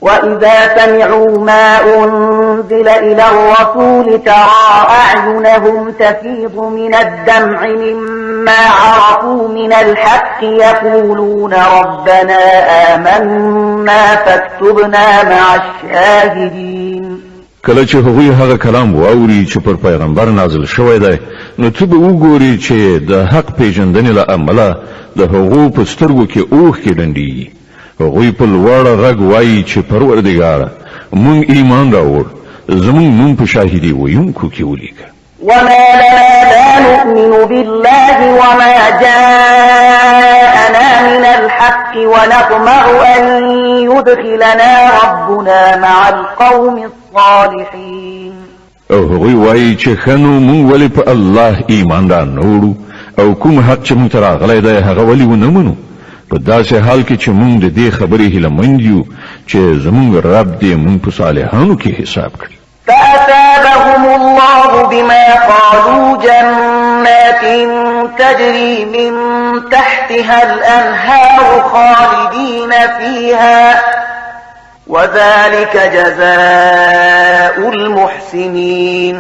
وإذا سمعوا ما أنزل إلى الرسول ترى أعينهم تفيض من الدمع مما عرفوا من الحق يقولون ربنا آمنا فاكتبنا مع الشاهدين. کله چې هغوی هغه کلام واوري چې پر پیغمبر نازل شوی دی نو ته به وګوري چې د حق پیژندنې له امله د هغو په سترګو کې اوښکې ډنډېږي. هغوی په لوړ غږ وایي چې پروردګاره موږ ایمان راوړ زموږ نوم په شاهدي ویونکو کې ولیکه. وما لنا لا نؤمن بالله وما جاءنا من الحق ونطمع أن يدخلنا ربنا مع القوم الصالحين. او هغوی وایي چې خنو مونږ ولې په الله ایمان را نوړو او کوم حق چې مونږ ته راغلی دی هغه ولې ونه منو په داسې حال کې چې مونږ د دې خبرې هیلهمند یو چې زمونږ رب دې مونږ په صالحانو کې حساب کړي. فأثابهم الله بما قالوا جنات تجري من تحتها الأنهار خالدين فيها وذلك جزاء المحسنين.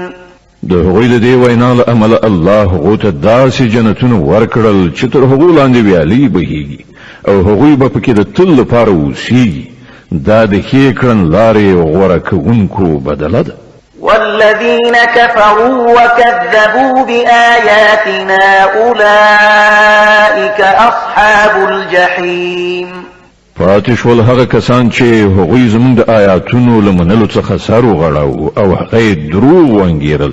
د هغوی د دې وینا له امله الله هغو ته داسې جنتونه ورکړل چې تر هغو لاندې ویالې بهیږي او هغوی به پکې د تل لپاره اوسیږي. دا د ښې کړنلارې غوره کوونکو بدله ده. والذين كفروا وكذبوا بآياتنا أولئك أصحاب الجحيم. پاتې شول هغه کسان چې هغوی زموږ د آیاتونو له منلو څخه سر وغړاوه او هغه یې دروغ وانګیرل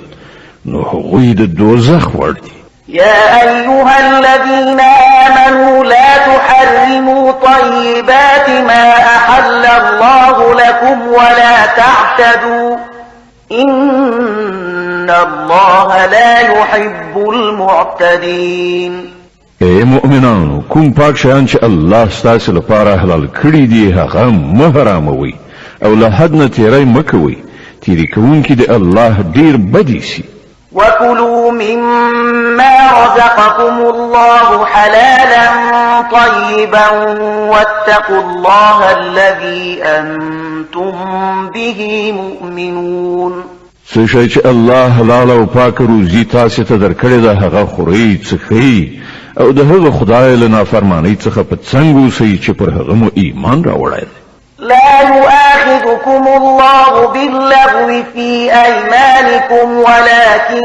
نو هغوی د دوزخ وړ دي. يا أيها الذين آمنوا لا تحرموا طيبات ما أحل الله لكم ولا تعتدوا إن الله لا يحب المعتدين. اے مؤمنانو کوم پاک شیان چې الله ستاسو لپاره حلال کړی دي هغه مه حراموئ او له حد نه تیری مه کوئ. تیری کوونکي د الله ډیر بدی سي. وكلوا مما رزقكم الله حلالا طيبا واتقوا الله الذي أنتم به مؤمنون. څه شی چې الله حلال او پاک روزي تاسو ته درکړی ده هغه خورئ څښئ او د هغه خدای له نافرمانۍ څخه په څنګ اوسئ چې پر هغه مو ایمان راوړی دی. لا يؤاخذكم الله باللغو في أيمانكم ولكن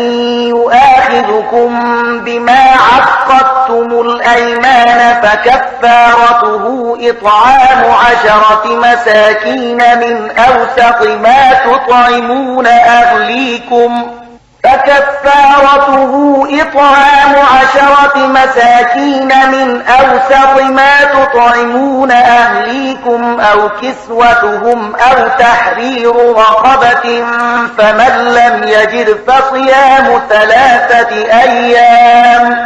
يؤاخذكم بما عقدتم الأيمان فكفارته إطعام 10 مساكين من أوسط ما تطعمون أهليكم فكفارته إطعام 10 مساكين من أوسط ما تطعمون أهليكم أو كسوتهم أو تحرير رقبة فمن لم يجد فصيام 3 أيام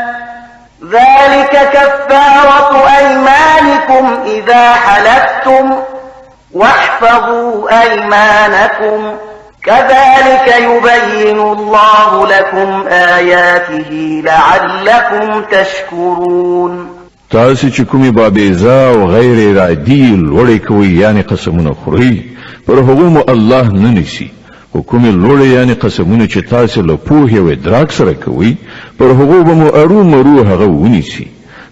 ذلك كفارة أيمانكم إذا حلفتم واحفظوا أيمانكم كذلك يبين الله لكم آياته لعلكم تشكرون. تاسو چې کومې بابیزا او غیر ارادي لوړې کوي یعنی قسمونه خوري پر هغو مو الله نه نیسي. کومې لوړې یعنی قسمونه چې تاسو له پوهې او ادراک سره کوي پر هغو به مو ارومرو هغه ونیسي.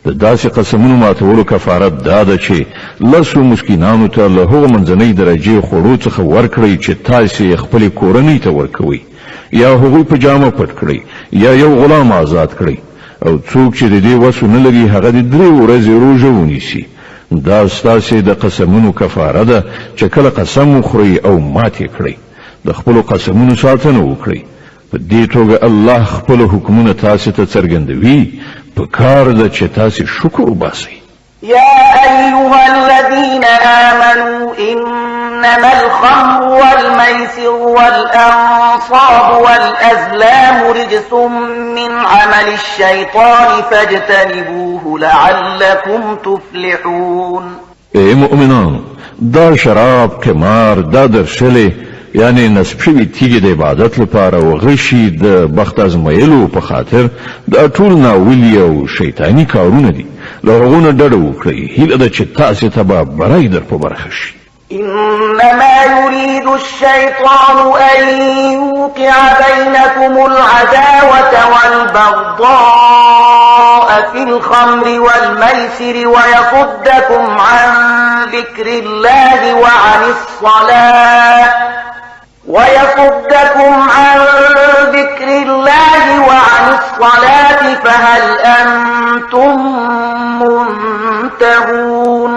د داسې قسمونو ماتولو کفارت دا ده چې لسو مسکینانو ته له هغو منځنۍ درجې خوړو څخه ورکړئ چې تاسو یې خپلې کورنۍ ته ورکوئ یا هغوی په جامه پټ کړئ یا یو غلام آزاد کړئ او څوک چې د دې وسو نه لري هغه د 3 ورځې روژه ونیسي. دا ستاسې د قسمونو کفاره ده چې کله قسم وخورئ او ماتې کړئ د خپلو قسمونو ساتنه وکړئ. په دې توګه الله خپل حکمونه تاسو ته څرګندوي. پکار ده چې تاسو شکر وباسئ. يا أيها الذين آمنوا إنما الخمر والميسر والأنصاب والأزلام رجس من عمل الشيطان فاجتنبوه لعلكم تفلحون. اے مؤمنان دا شراب قمار دا درشله یعنی نسب شوی تیږي د عبادت لپاره او غشي د بخت ازمایلو په خاطر د ټول ناولی او شیطانی کارونه دي. له هغونه ډډه وکړئ هیله ده چې تاسو ته به برای در په برخه شي. إنما يريد الشيطان أن يوقع بينكم العداوة والبغضاء في الخمر والميسر ويصدكم عن ذكر الله وعن الصلاة فهل أنتم منتهون؟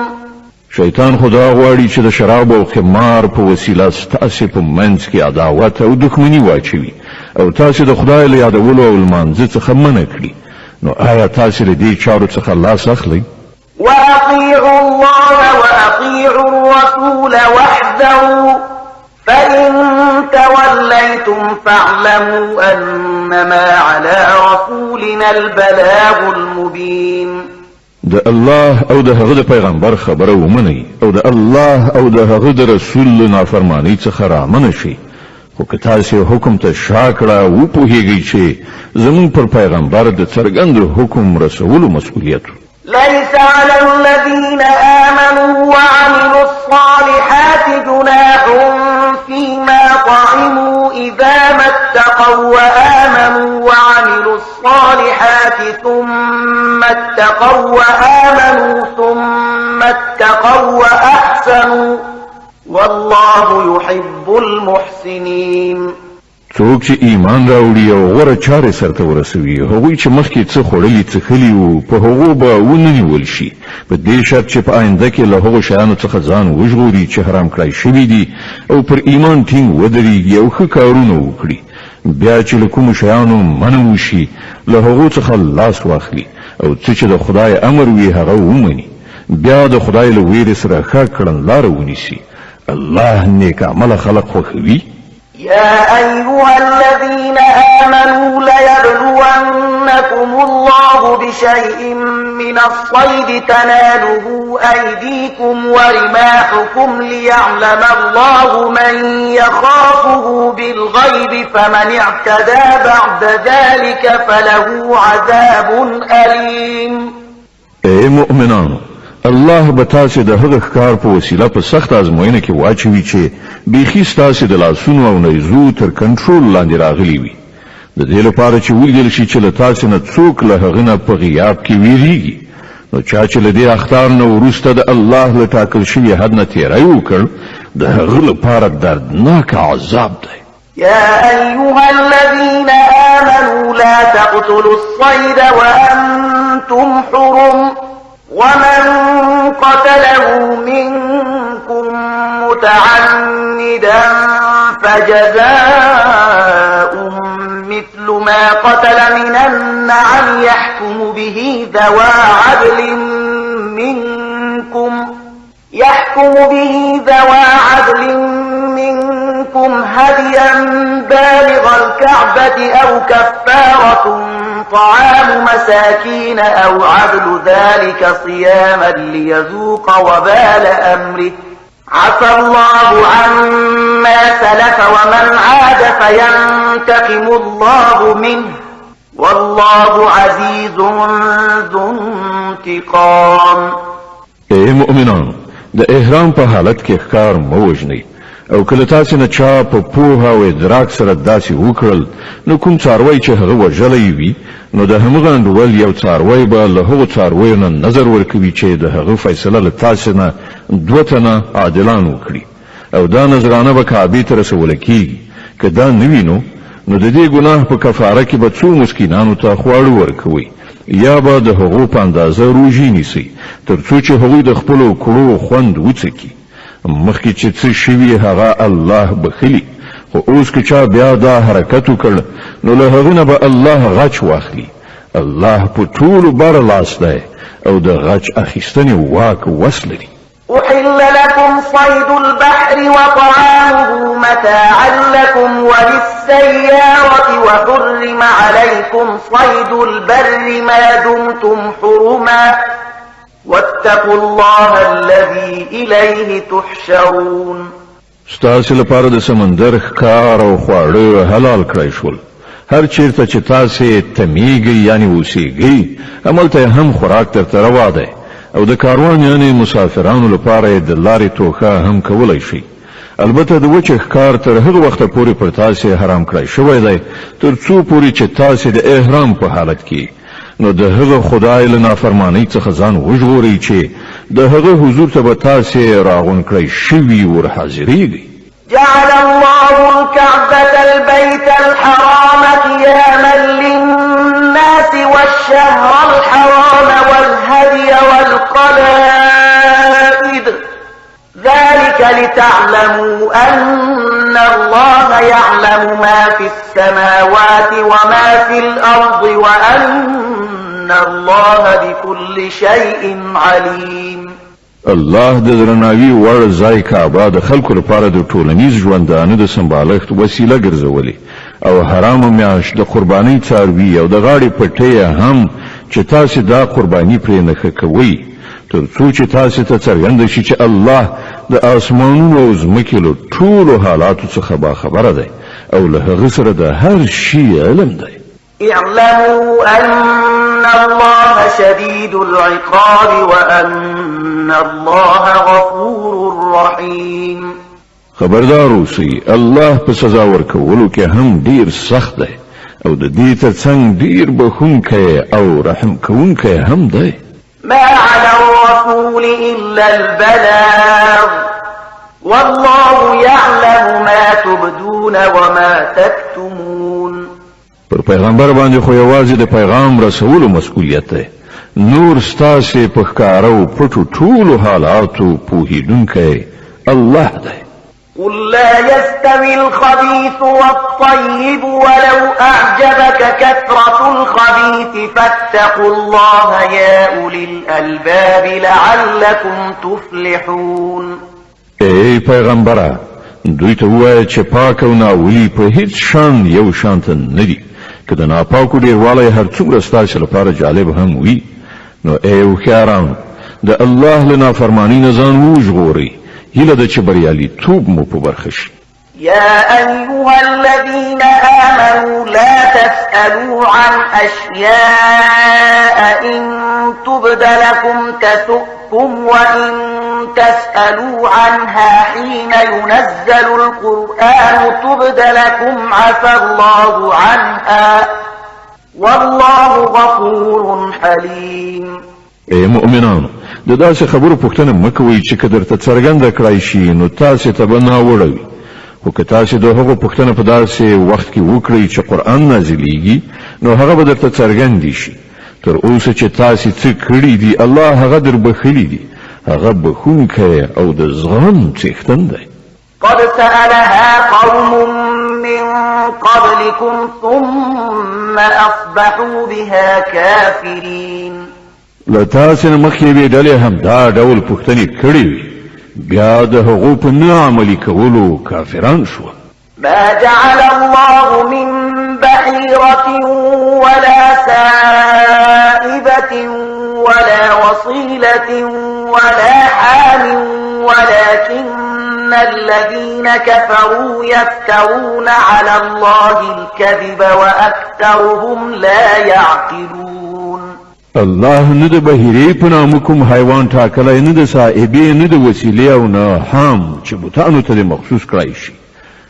شیطان خدا غواړي چې د شراب او خمار په وسیله ستاسو په منځ کې عداوت او دښمنی واچوي او تاسو د خدای له یادولو او لمانځه څخه منع کړي. نو آیا تاسو له دې چارو څخه لاس اخلئ؟ وأطيعوا الله وأطيعوا الرسول واحذروا فإن توليتم فاعلموا أنما على رسولنا البلاغ المبين. د الله او د هغه د پیغمبر خبره ومنئ او د الله او د هغه د رسول نافرمانی څخه رامنه شئ. خو که تاسو حکم ته شا کړه وپوهیږئ چې زموږ پر پیغمبر د څرګند حکم رسولو مسؤلیت ليس على الذين آمنوا وعملوا الصالحات جناح فيما طعموا إذا ما اتقوا وآمنوا وعملوا الصالحات ثم اتقوا وأحسنوا والله يحب المحسنين. څوک چې ایمان راوړي او غوره چارې سرته ورسوي هغوی چې مخکې څه خوړلي څښلي وو په هغو به ونیول شي په دې شرط چې په آینده کې له هغو شیانو څخه ځان وژغوري چې حرام کړای شوي دي او پر ایمان ټینګ ودرېږي او ښه کارونه وکړي. بیا چې له کومو شیانو منع وشي له هغو څخه لاس واخلي او څه چې د خدای امر وي هغه ومني. بیا د خدای له ویرې سره ښه کړنلاره ونیسي. الله نیک عمله خلق خوښوي. يا أيها الذين آمنوا ليبلونكم الله بشيء من الصيد تناله أيديكم ورماحكم ليعلم الله من يخافه بالغيب فمن اعتدى بعد ذلك فله عذاب أليم. اے مؤمنانو، الله به تاسو د هغه ښکار په وسیله په سخت ازموینه کې واچوي چې بیخي ستاسو د لاسونو او نیزو تر کنټرول لاندې راغلي وي. د دې لپاره چې ولیدل شي چې له تاسو نه څوک له هغه نه په غیاب کې ویریږي. نو چا چې له دې اخطار نه وروسته د الله له ټاکل شوي حد نه تیری وکړ د هغه لپاره دردناک عذاب دی. يا أيها الذين آمنوا لا تقتلوا الصيد وأنتم حرم ومن قتله منكم متعمدا فجزاء مثل ما قتل من النعم يحكم به ذوى عدل منكم هديا بالغ الكعبة أو كفارة طعام مساكين أو عدل ذلك صياما ليذوق وبال أمره عفى الله عما سلف ومن عاد فينتقم الله منه والله عزيز ذو انتقام. اے مؤمنانو، د احرام په حالت کې ښکار مه وژنئ او کله تاسو نه چا په پوهه او ادراک سره داسې وکړل نو کوم څاروی چې هغه وژلی وي نو د همغه انډول یو څاروی به له هغو څارویو نه نظر ورکوي چې د هغه فیصله له تاسو نه دوه تنه عادلان وکړي او دا نظرانه به کعبې ته رسوله کیږي. که دا نه وي نو د دې ګناه په کفاره کې به څو مسکینانو ته خواړه ورکوي یا به د هغو په اندازه روژې نیسئ تر څو چې هغوی د خپلو کړو خوند وڅکي. مخکې چې څه شوي هغه الله بخلي، خو اوس که چا بیا دا حرکت وکړ نو له هغه نه به الله غچ واخلي. الله په ټولو بر لاس دی او د غچ اخیستنې واک وس لري. أحل لكم صيد البحر وطعامه متاعا لكم وللسيارة وحرم عليكم صيد البر ما دمتم حرما واتقوا الله الذي إليه تحشرون. ستاسو لپاره د سمندر ښکار او خواړه حلال کړی شول. هر چیرته چې تاسو تمیږئ یعنی اوسیږئ هملته هم خوراک درته روا دی او د کاروان یعنی مسافرانو لپاره د لارې توخه هم کولای شي. البته د وچه ښکار تر هغه وخت پورې پر تاسې حرام کړی شوی دی تر څو پورې چې تاسې د احرام په حالت کې نو د هغه خدای له نافرمانی څخه ځان وژغورئ چې د هغه حضور ته به تاسې راغونډ کړی شوي ورحاضرېږئ. جعل الله الكعبة البيت الحرام قياما للناس والشهر الحرام والهدي والقلائد ذلك لتعلموا أن الله يعلم ما في السماوات وما في الأرض وأن الله بكل شيء عليم. الله د درناوي وړ ځای کعبه د خلکو لپاره د ټولنیز ژوندانه د سمبالښت وسیله ګرځولې او حرام میاشت د قربانۍ څاروي او د غاړې پټۍ هم چې تاسې دا قرباني پرې نښه کوئ تر څو چې تاسې ته څرګنده شي چې الله د آسمانونو او ځمکې له ټولو حالاتو څخه باخبره دی او له هغه سره د هر شي علم دی. اعلموا أن الله شديد العقاب وأن الله غفور رحيم. خبردار اوسئ الله په سزا ورکولو کې هم ډیر سخت دی او د دې ترڅنګ ډیر بخښونکی او رحم کوونکی هم دی. ما على الرسول إلا البلاغ والله يعلم ما تبدون وما تكتمون. پر پیغمبر باندې خو یوازې د پیغام رسولو مسؤلیت دی نور ستاسې په ښکاره او پټو ټولو حالاتو پوهېدونکی الله دی. قل لا يستوي الخبيث والطيب ولو أعجبك كثرة الخبيث فاتقوا الله يا أولي الألباب لعلكم تفلحون. ای پیغمبره دوی ته ووایه چې پاک او ناولي په هیڅ شان یو شان ته نه دي که د ناپاکو ډېروالی هر څومره ستاسې لپاره جالب هم وي نو ای هوښیارانو د الله له نافرمانۍ نه ځان وژغورئ هیله ده چې بریالیتوب مو په برخه شي. يا أيها الذين آمنوا لا تسألوا عن أشياء إن تبد لكم تسؤكم وإن تسألوا عنها حين ينزل القرآن تبد لكم عفى الله عنها والله غفور حليم. ای مؤمنانو د داسې خبرو پوښتنه مه کوئ چې که درته څرګنده کړای شي نو تاسې ته به ناوړه وي خو که تاسې د هغو پوښتنه په داسې وخت کې وکړئ چې قرآن نازلیږي نو هغه به درته څرګندې شي. تر اوسه چې تاسې څه کړي دي الله هغه در بخښلي دي هغه بخښونکی او د زغم څښتن دی. قد سألها قوم من قبلكم ثم أصبحوا بها كافرين. له تاسې نه مخکې یوې ډلې هم دا ډول پوښتنې کړې وي بیا د هغو په نه عملي کولو کافران شوه. ما جعل الله من بحيرة ولا سائبة ولا وصيلة ولا حام ولكن الذين كفروا يفترون على الله الكذب وأكثرهم لا يعقلون. الله نه د بهیرې په نامه کوم حیوان ټاکلی نه د صاحبې نه د وسیلې او نه حام چې بوتانو ته مخصوص کړی شي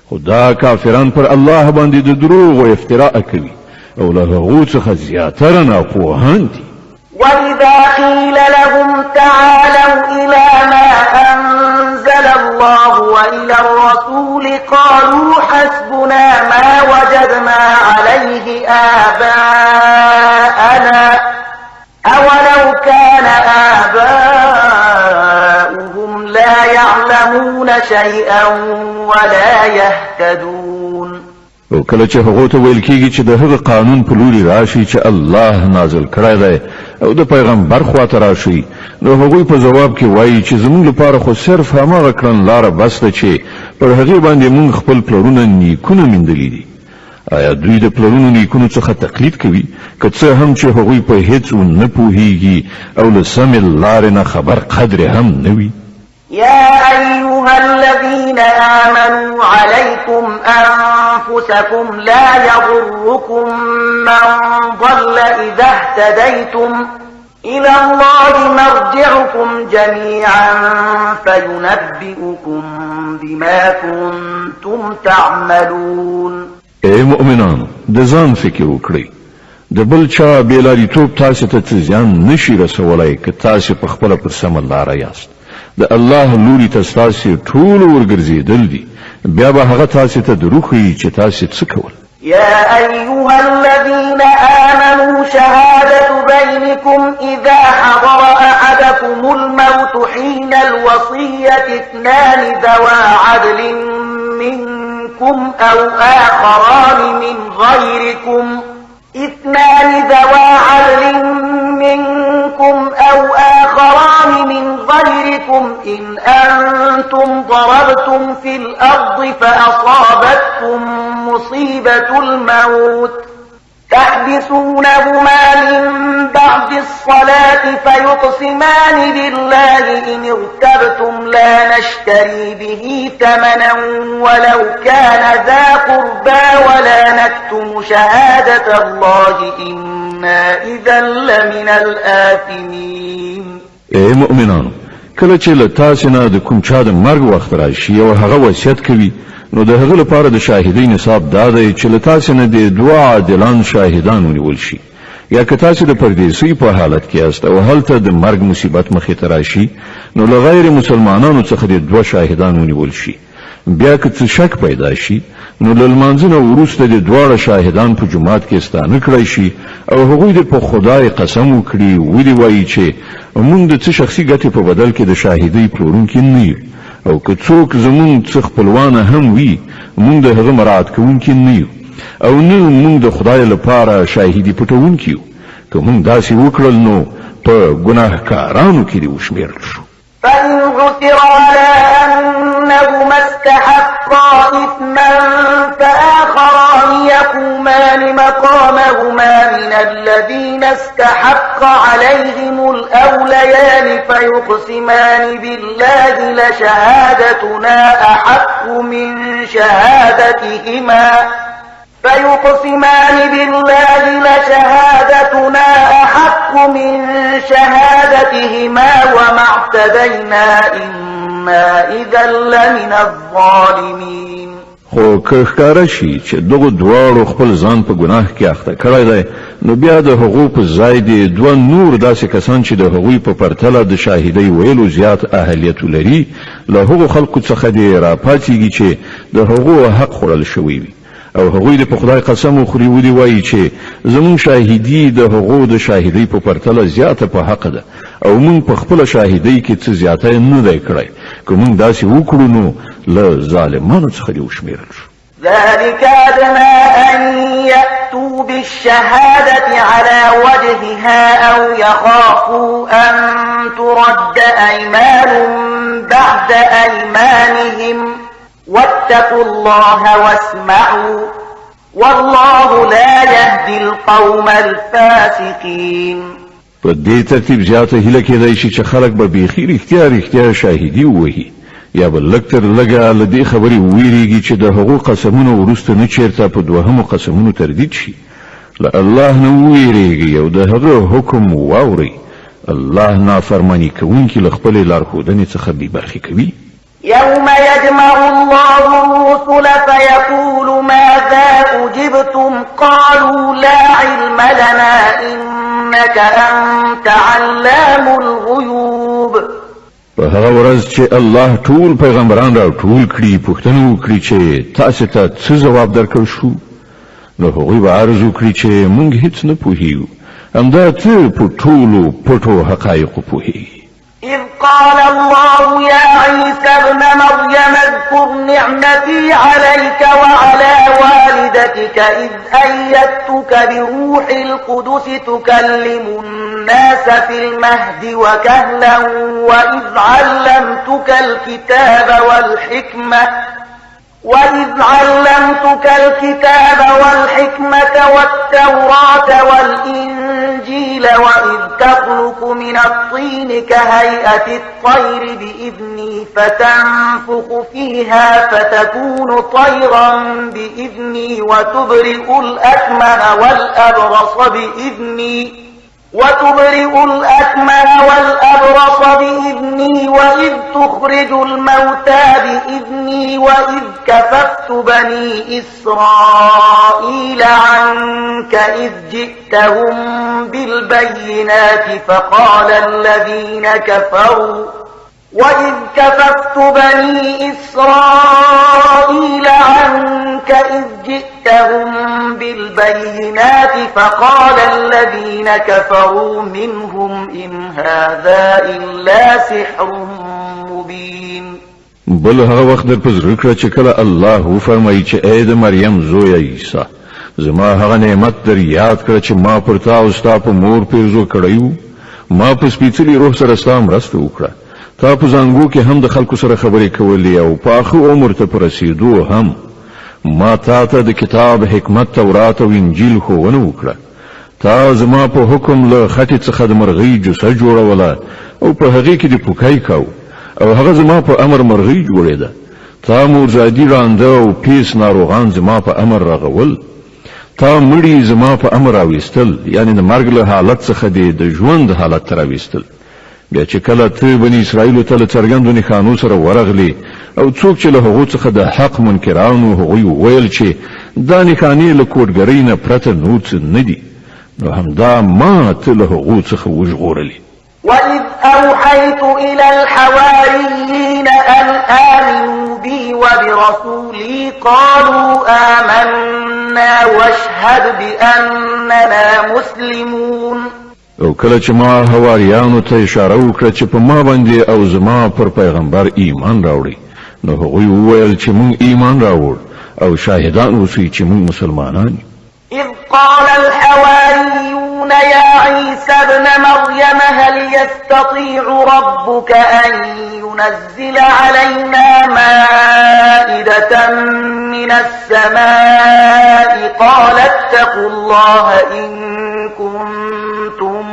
خو دا کافران پر الله باندې د دروغ او افتراء کوي او له هغو څخه زیاتره ناپوهان دي. وإذا قيل لهم تعالوا إلى ما أنزل الله وإلى الرسول قالوا حسبنا ما وجدنا عليه آباءنا أولو كان آباؤهم لا يعلمون شيئا ولا يهتدون. او کله چې هغه ته ویل کیږي چې د هغه قانون په لوري راشي چې الله نازل کړی دی او د پیغمبر خواته راشي نو هغوی په جواب کې وایي چې زموږ لپاره خو صرف هماغه کړنلاره بس ده چې پر هغې باندې موږ خپل پلرونه نیکونه میندلي دي. آیا دوی د پلرونو نیکونو څخه تقلید کوي که څه هم چې هغوی په هیڅ نه پوهیږي او له سمې لارې نه خبر قدر هم نه وي؟ يا أيها الذين آمنوا عليكم أنفسكم لا يضركم من ضل إذا اهتديتم إلى الله مرجعكم جميعا فينبئكم بما كنتم تعملون. اے مؤمنان، د ځان فکر وکړئ. د بل چا بېلاریتوب تاسو ته څه زیان نشي رسولی که تاسو په خپله پر سمه لاره یاست. د الله لوري ته ستاسې ټول ورګرځېدل دي، بیا به هغه تاسو ته دروښیي چې تاسو څه کول. يا أيها الذين آمنوا شهادة بينكم إذا حضر أحدكم الموت حين الوصية اثنان ذوى عدل منكم أو آخران من غيركم إن أنتم ضربتم في الأرض فأصابتكم مصيبة الموت تحبسونهما من بعد الصلاة فيقسمان بالله إن ارتبتم لا نشتري به ثمنا ولو كان ذا قربى ولا نكتم شهادة الله إنا إذا لمن الآثمين. اے مؤمنانو، کله چې له تاسو نه د کوم چا د مرګ وخت راشي او هغه وصیت کوي، نو د هغه لپاره د شاهدۍ نصاب دا دی چې له تاسو نه د دوه عادلان شاهدان ونیول شي. یا که تاسو د پردیسۍ په حالت کې یاست او هلته د مرګ مصیبت مخې ته راشي، نو له غیر مسلمانانو څخه د دوه شاهدان ونیول شي. بیا که څه شک پیدا شي، نو له لمانځه نه وروسته د دواړه شاهدان په جومات کې ستانه کړی شي او هغوی د په خدای قسم وکړي، ودې وایي چې موږ د څه شخصي ګټې په بدل کې د شاهدۍ پلورونکي نه یو، او که څوک زموږ څه خپلوانه هم وي، موږ د هغه مراعات کوونکي نه یو، او نه موږ د خدای لپاره شاهدي پټوونکي یو. که موږ داسې وکړل نو په ګناهکارانو کې دې وشمېرل شو. فإن عثر على أنهما استحقا إثما فآخران يقومان مقامهما من الذين استحق عليهم الأوليان فيقسمان بالله لشهادتنا أحق من شهادتهما وما اعتدينا إنا إذا لمن الظالمين. خو که ښکاره شي چې دغو دواړو خپل ځان په ګناه کې اخته کړی دی، نو بیا د هغو په ځای دې دوه نور داسې کسان چې د هغوی په پرتله د شاهدۍ ویلو زیات اهلیت لري، له هغو خلکو څخه دې راپاڅېږي چې د هغو حق خوړل شوی وي، او هغوی د په خدای قسم وخوري، ودې وایي چې زموږ شاهدي د هغو د شاهدۍ په پرتله زیاته په حق ده، او موږ په خپله شاهدۍ کې څه زیاته نه دی کړی. که موږ داسې وکړو نو له ظالمانو څخه دې وشمېرل شو. ذلك أدنى أن يأتوا بالشهادة على وجهها أو يخافوا أن ترد أيمان بعد أيمانهم واتقوا الله واسمعوا والله لا يهدي القوم الفاسقين. په دې ترتیب زیاته هیله کېدای شي چې خلک به بیخي رښتیا شاهدي ووهي، یا به لږ تر لږه له دې خبرې وویریږي چې د هغو قسمونو وروسته نه چېرته په دوهمو قسمونو تردید شي. له الله نه وویریږي او د هغه حکم واورئ. الله نافرماني کوونکي له خپلې لارښودنې څخه بېبرخې کوي. يوم يجمع الله الرسل فيقول ماذا أجبتم قالوا لا علم لنا إنك أنت علام الغيوب. په هغه ورځ چې الله ټول پیغمبران را ټول کړي، پوښتنه وکړي چې تاسو ته څه ځواب درکړل شو، نو هغوی به عرض وکړي چې موږ هیڅ نه پوهیږو، همدا ته په ټولو پټو حقایقو پوهیږي. إذ قال الله يا عيسى ابن مريم اذكر نعمتي عليك وعلى والدتك إذ أيدتك بروح القدس تكلم الناس في المهد وكهلا وإذ علمتك الكتاب والحكمة والتوراة والإنجيل وإذ تخلق من الطين كهيئة الطير بإذني فتنفخ فيها فتكون طيرا بإذني وتبرئ الأكمه والأبرص بإذني وتبرئ الأكمه والأبرص بإذني وإذ تخرج الموتى بإذني وإذ كففت بني إسرائيل عنك إذ جئتهم بالبينات فقال الذين كفروا وإذ كففت بني إسرائيل عنك إذ جئتهم بالبينات فقال الذين كفروا منهم إن هذا إلا سحر مبين. بل هغه وخت در پزړه کړه چې کله الله فرمایي چې اې د مریم زوی عیسی زما هغه نعمت در یاد کړه چې ما پر تا او ستا په مور پیرزو کړیو ما په سپېڅلي روح سره ستا مرسته وکړه تا په زنګو کې هم د خلکو سره خبرې کولې او په آخر عمر ته په رسېدو هم ما تا ته د کتاب حکمت تورات او انجیل ښوونه وکړه تا زما په حکم له خټې څخه د مرغۍ جوسه جوړوله او په هغې کې د پوکی کاو او هغه زما په امر مرغۍ جوړېده تا مورزادي رانده او پیس ناروغان زما په امر رغول تا مړي زما په امر راویستل یعنی د مرګ له حالت څخه د ژوند حالت ته راویستل بیا چې کله ته بني اسرائیلو ته له څرګندو نښانو سره ورغلې او څوک چې له هغو څخه د حق منکرانو هغوی وویل چې دا نښانې له کوډګرۍ نه پرته نور څه نه دي نو همدا ما ته له هغو څخه وژغورلې. وإذ أوحيت إلى الحواريين أن آمنوا بي وبرسولي قالوا آمنا واشهد بأننا مسلمون. او کله چې ما حواریانو ته اشاره وکړه چې په ما باندې او زما پر پیغمبر ایمان راوړي نو هغوی وویل چې مونږ ایمان راوړ او شاهدان اوسئ چې مونږ مسلمانان یو. إذ قال الحواريون يا عيسى ابن مريم هل يستطيع ربك أن ينزل علينا مائدة من السماء قال اتقوا الله إن كنتم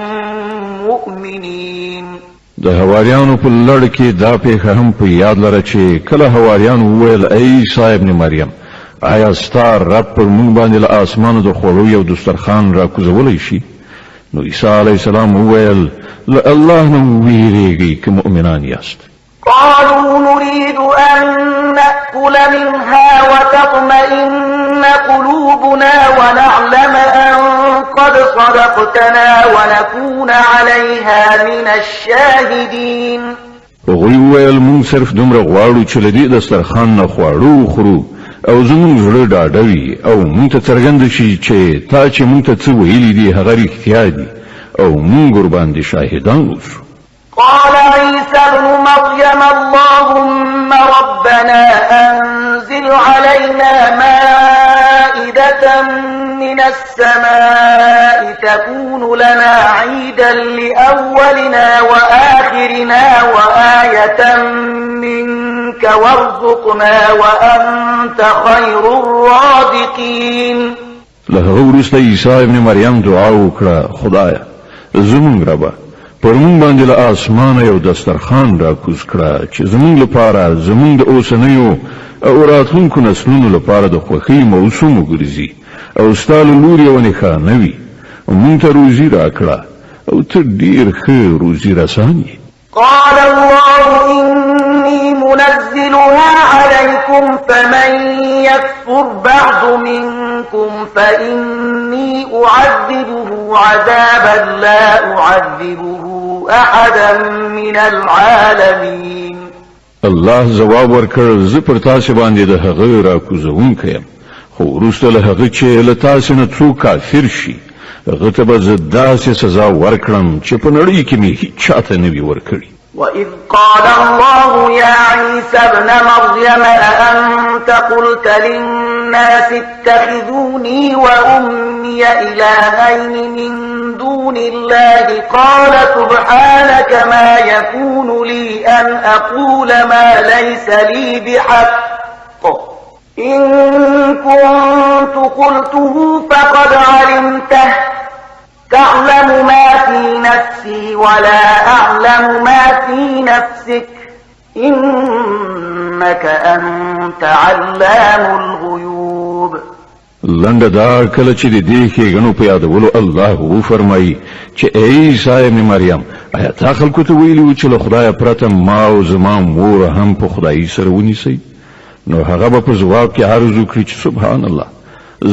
مؤمنين. د حواریانو په لړ کې دا پیښه هم په یاد لره چې کله حواریانو وویل ای عیسی ابن مریم آیا ستا رب پر موږ باندې له اسمانو د خوړو یو دسترخوان را کوزولی شي نو عیسی علیه السلام وویل له الله نه ویریږئ که مؤمنان یاست. قالوا نريد أن نأكل منها وتطمئن قلوبنا ونعلم أن قد صدقتنا ونكون عليها من الشاهدين. هغوی وویل مونږ صرف دومره غواړو چې له دې دسترخوان نه خواړه وخورو او زمونږ زړه ډاډه وي او مونږ ته څرګنده شي چې تا چې مونږ ته څه ویلي دي هغه رښتیا دي او مونږ ورباندې شاهدان اوسو. قال عيسى ابن مريم اللهم ربنا أنزل علينا مائدة من السماء تكون لنا عيدا لأولنا وآخرنا وآية منك وارزقنا وأنت خير الرازقين. له هغه وروسته عیسی ابن مریم دعا وکړه خدایا زمونږ ربه پر مونږ باندې له اسمانه یو دسترخوان را کوز کړه چې زمونږ لپاره زمونږ د اوسنیو او راتلونکو نسلونو لپاره د خوښۍ موسم وګرځي او ستا له لورې یوه نښانه وي مونږ ته روزي راکړه او ته ډېر ښه روزي رسان یې. قال الله إني منزلها عليكم فمن يكفر بعد منكم فإني أعذبه عذابا لا أعذبه أحدا من العالمين. الله جواب ورکړ زه پر تاسو باندې د هغه را کوزونکی یم خو وروسته له هغه چې له تاسو نه څوک کافر شي هغه ته به زه داسې سزا ورکړم چې په نړۍ کې مې هیچ چاته نه وي ورکړي. وإذ قال الله يا عيسى ابن مريم أأنت قلت للناس اتخذوني وأمي إلهين من دون الله قال سبحانك ما يكون لي أن أقول ما ليس لي بحق إن كنت قلته فقد علمته تعلم ما في نفسي ولا أعلم ما في نفسك إنك أنت علام الغيوب. لنډه دا کله چې د دې ښېګڼو په یادولو الله وفرمایي چې ای عیسی ابن مریم آیا تا خلکو ته ویلي وو چې له خدایه پرته ما او زما مور هم په خدایي سره ونیسئ نو هغه به په ځواب کې عرض وکړي چې سبحان الله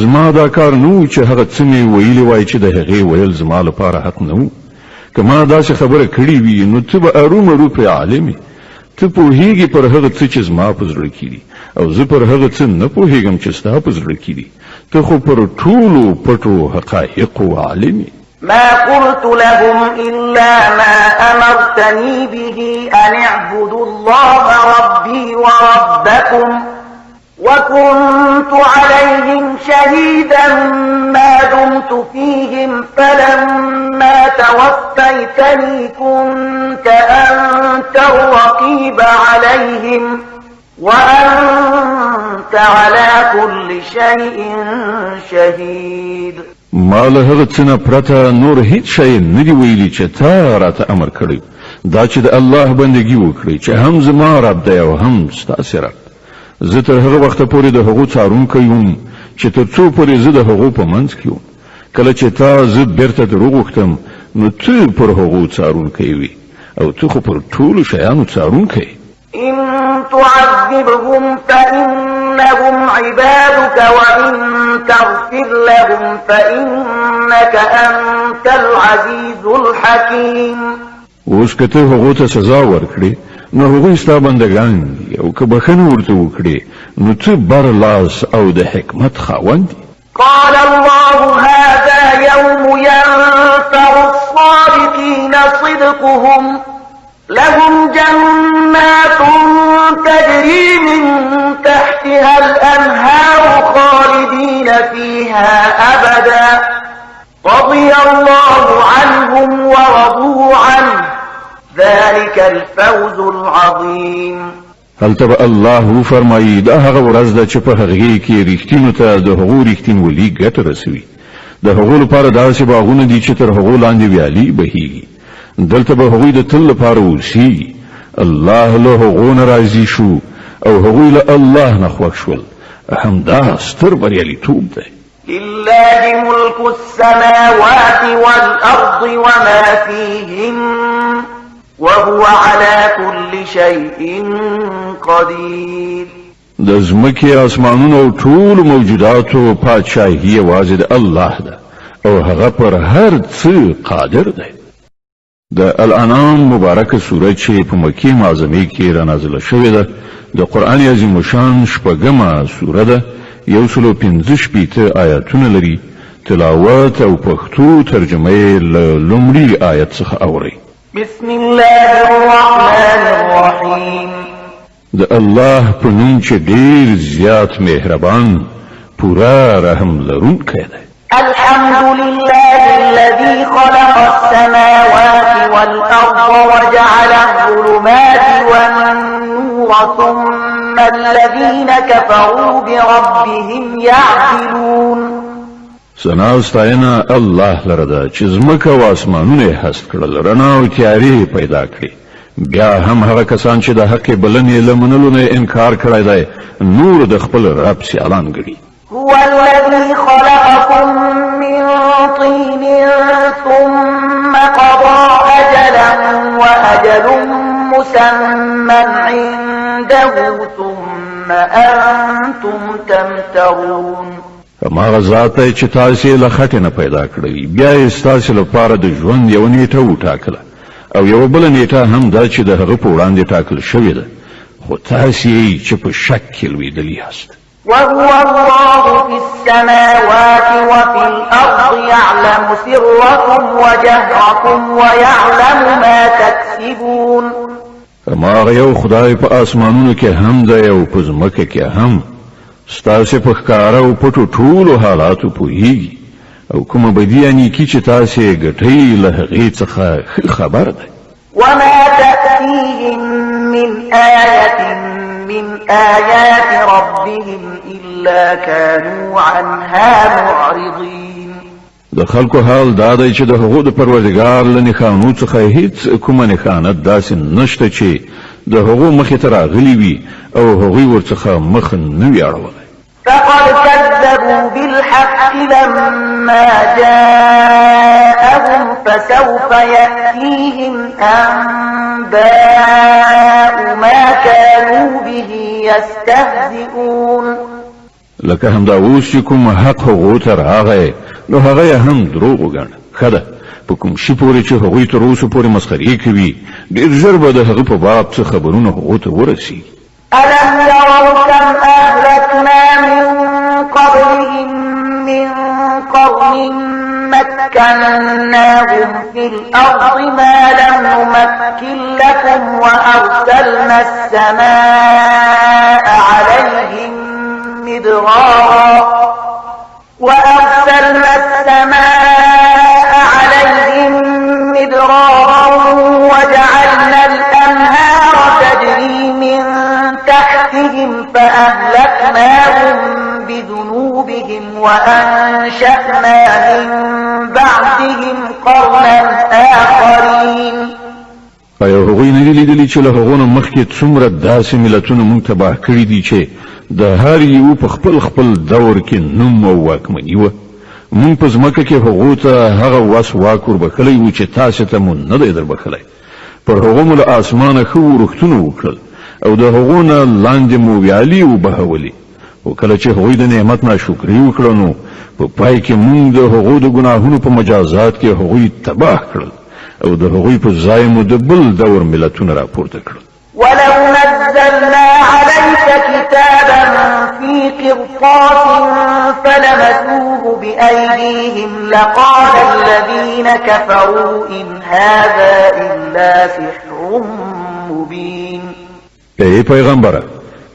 زما دا کار نه و چې هغه څه مې ویلي وای چې د هغې ویل زما لپاره حق نه و که ما داسې خبره کړې وي نو ته به ارومرو پرې عالم یې ته پوهېږي پر هغه څه چې زما په زړه کې دي او زه پر هغه څه نه پوهېږم چې ستا په زړه کې دي ته خو پر ټولو پټو حقایقو عالم یې ما قلت لهم إلا ما أمرتني به أن اعبدوا الله ربي وربكم وكنت عليهم شهيدا ما دمت فيهم فلما توفيتني كنت أنت الرقيب عليهم وأنت على كل شيء شهيد ما له هغه څه نه پرته نور هیڅ شی نه دی ویلي چې تا راته امر کړی دا چې د الله بندګي وکړي چې هم زما رب دی او هم ستاسې رب زه تر هغه وخته پورې د هغو څارونکی وم چې تر څو پورې زه د هغو په منځ کې وم کله چې تا زه بیرته در وغوښتم نو ته پر هغو څارونکی وي او ته خو پر ټولو شیانو څارونکی إن تعذبهم فإنهم عبادك وإن تغفر لهم فإنك أنت العزيز الحكيم اوس که ته هغو ته سزا ورکړې نو هغوی ستا بندګان دي او که بخښنه ورته وکړې نو ته بر لاس او د حکمت خاوند دي قال الله هذا يوم ينفع الصادقين صدقهم لهم جنات تجري من تحتها الأنهار خالدين فيها أبدا رضي الله عنهم ورضوا عنه ذلك الفوز العظيم هل تبا الله فرمایي دا هغه ورځ ده چې په هغې کې رښتینو ته د هغو رښتینولي ګټه رسوي د هغو لپاره داسې باغونه دي چې تر هغو لاندې ویالې بهیږي دلته به هغوی د تل لپاره اوسي الله له هغو نه راضي شو او هغوی له الله نه خوښ شول همدا ستر بریالیتوب دی لله ملك السماوات والأرض وما فيهن وهو على كل شيء قدير د ځمکې اسمانونو او ټولو موجوداتو پادشاهي یوازې د الله ده او هغه پر هر څه قادر دی د الانعام مبارکه سوره چې په مکې معظمه کې را نازله شوې ده د قرآن عظیم شان شپږمه سوره ده 115 آیاتونه لري تلاوت او پښتو ترجمه یې له لومړي آیت څخه اورئ بسم الله الرحمن الرحيم د الله په نوم چې ډېر زیات مهربان پورا رحم لرونکی دی الحمد لله الذي خلق السماوات والأرض وجعل الظلمات والنور ثم الذين كفروا بربهم يعدلون ثنا واستعنا الله لردا چې زمکه او اسمانونه هست کړل رڼا او تیارې پیدا کړې بیا هم هغه کسان چې د حق بلنې لمنلو نه انکار کړی دی نور د خپل رب سیالان ګڼي هو الذي خلقكم من طين ثم قضى أجلا وأجل مسمى عنده ثم أنتم تمترون هماغه ذات دی چې تاسې له خټې نه پیدا کړی بیا یې ستاسې لپاره د ژوند یوه نیټه وټاکله او یوه بله نیټه هم دا چې د هغه په وړاندې ټاکل شوې ده خو تاسې یې چې په شک کې لوېدلي یاست وهو الله في السماوات وفي الأرض يعلم سركم وجهركم ويعلم ما تكسبون هماغه یو خدای په آسمانونو کې هم دی او په ځمکه کې هم ستاسې په ښکاره او پټو ټولو حالاتو پوهیږي او کومه بدي یا نیکي چې تاسې ګټئ له هغې څخه ښه خبر دی وما تأتيهم من آية من آيات ربهم إلا كانوا عنها معرضين د خلکو حال دا دی چې د هغو د پروردګار له نښانو څخه هیڅ کومه نښانه داسې نشته چې د هغو مخې ته راغلي وي او هغوی ورڅخه مخ نه وي اړولی فقد كذبوا بالحق لما جاءهم فسوف يأتيهم أنباء ما كانوا به يستهزئون. لکه همدا اوس چې کوم حق هغو ته راغی نو هغه یې هم دروغ وګڼه. ښه ده، په کوم شي پورې چې هغوی تر اوسه پورې مسخرې کوي ډېر ژر به د هغه په باب څه خبرونه هغو ته ورسي. ألم يروا كم أهلكنا من قبلهم من قرن مكناهم في الأرض ما لم نمكن لكم وأرسلنا السماء عليهم مدرارا وجعلنا الأنهار تجري من تحتهم فأهلكناهم بذنوبهم وأنشأنا من بعدهم قرنا آخرين. ایا هغوی نه دي لیدلي چې له هغو نه مخکې څومره داسې ملتونه موږ تباه کړي دي چې د هر یو په خپل خپل دور کې نوم او واکمني وه؟ موږ په ځمکه کې هغو ته هغه وس واک وربښلی و چې تاسې ته مو نه دی دربښلی. پر هغو مو له اسمانه ښه ورښتونه وکړل او د هغو نه لاندې مو ویالې وبهولې. او کله چې هغوی د نعمت ناشکري وکړه نو په پای کې موږ د هغو د ګناهونو په مجازات کې هغوی تباه کړل او د هغوی په ځای مو د بل دور ملتونه راپورته کړل. ولو نزلنا عليك كتابا في قرطاس فلمسوه بأيديهم لقال الذين كفروا إن هذا إلا سحر مبين. ای پیغمبره،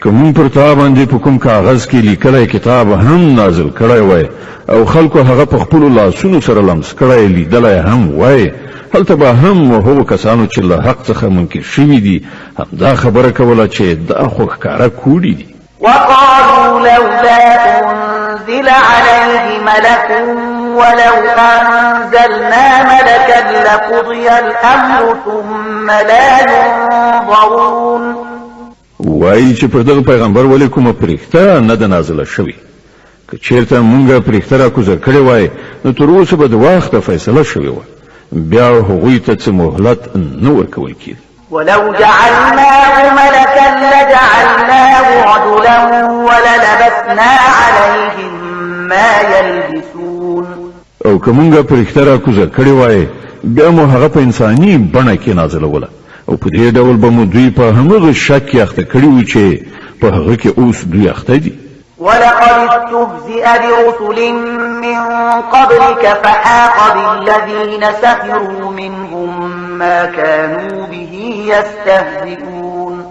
کوم پر تا باندې په کوم کاغذ کې لیکلای کتاب هم نازل کړی وای او خلکو هغه په خپل لاسونو سره لمس کړی لیدلای هم وای، هلته به هم هغو کسانو چې له حق څخه منکر شوي دي همدا خبره کوله چې دا خو ښکاره کوډي دي. وقالوا لولا أنزل عليه ملك ولو أنزلنا ملكا لقضي الأمر ثم لا ينظرون. وایي چې پر دغه پیغمبر ولې کومه پرښته نه ده نازله شوې. که چېرته مونږ پرښته راکوزه کړې وای نو تر اوسه به د وخته فیصله شوې وه، بیا هغوی ته څه مهلت نه ورکول کېده. ولو جعلناه ملكا لجعلناه رجلا وللبسنا عليهم ما يلبسون. او که مونږ پرښته راکوزه کړې وای بیا مو هغه په انساني بڼه کې نازلوله او په دې ډول به مو دوی په همغه شک کې اخته کړي وو چې په هغه کې اوس دوی اخته دي. ولقد استهزئ برسل من قبلك فحاق بالذين سخروا منهم ما كانوا به يستهزئون.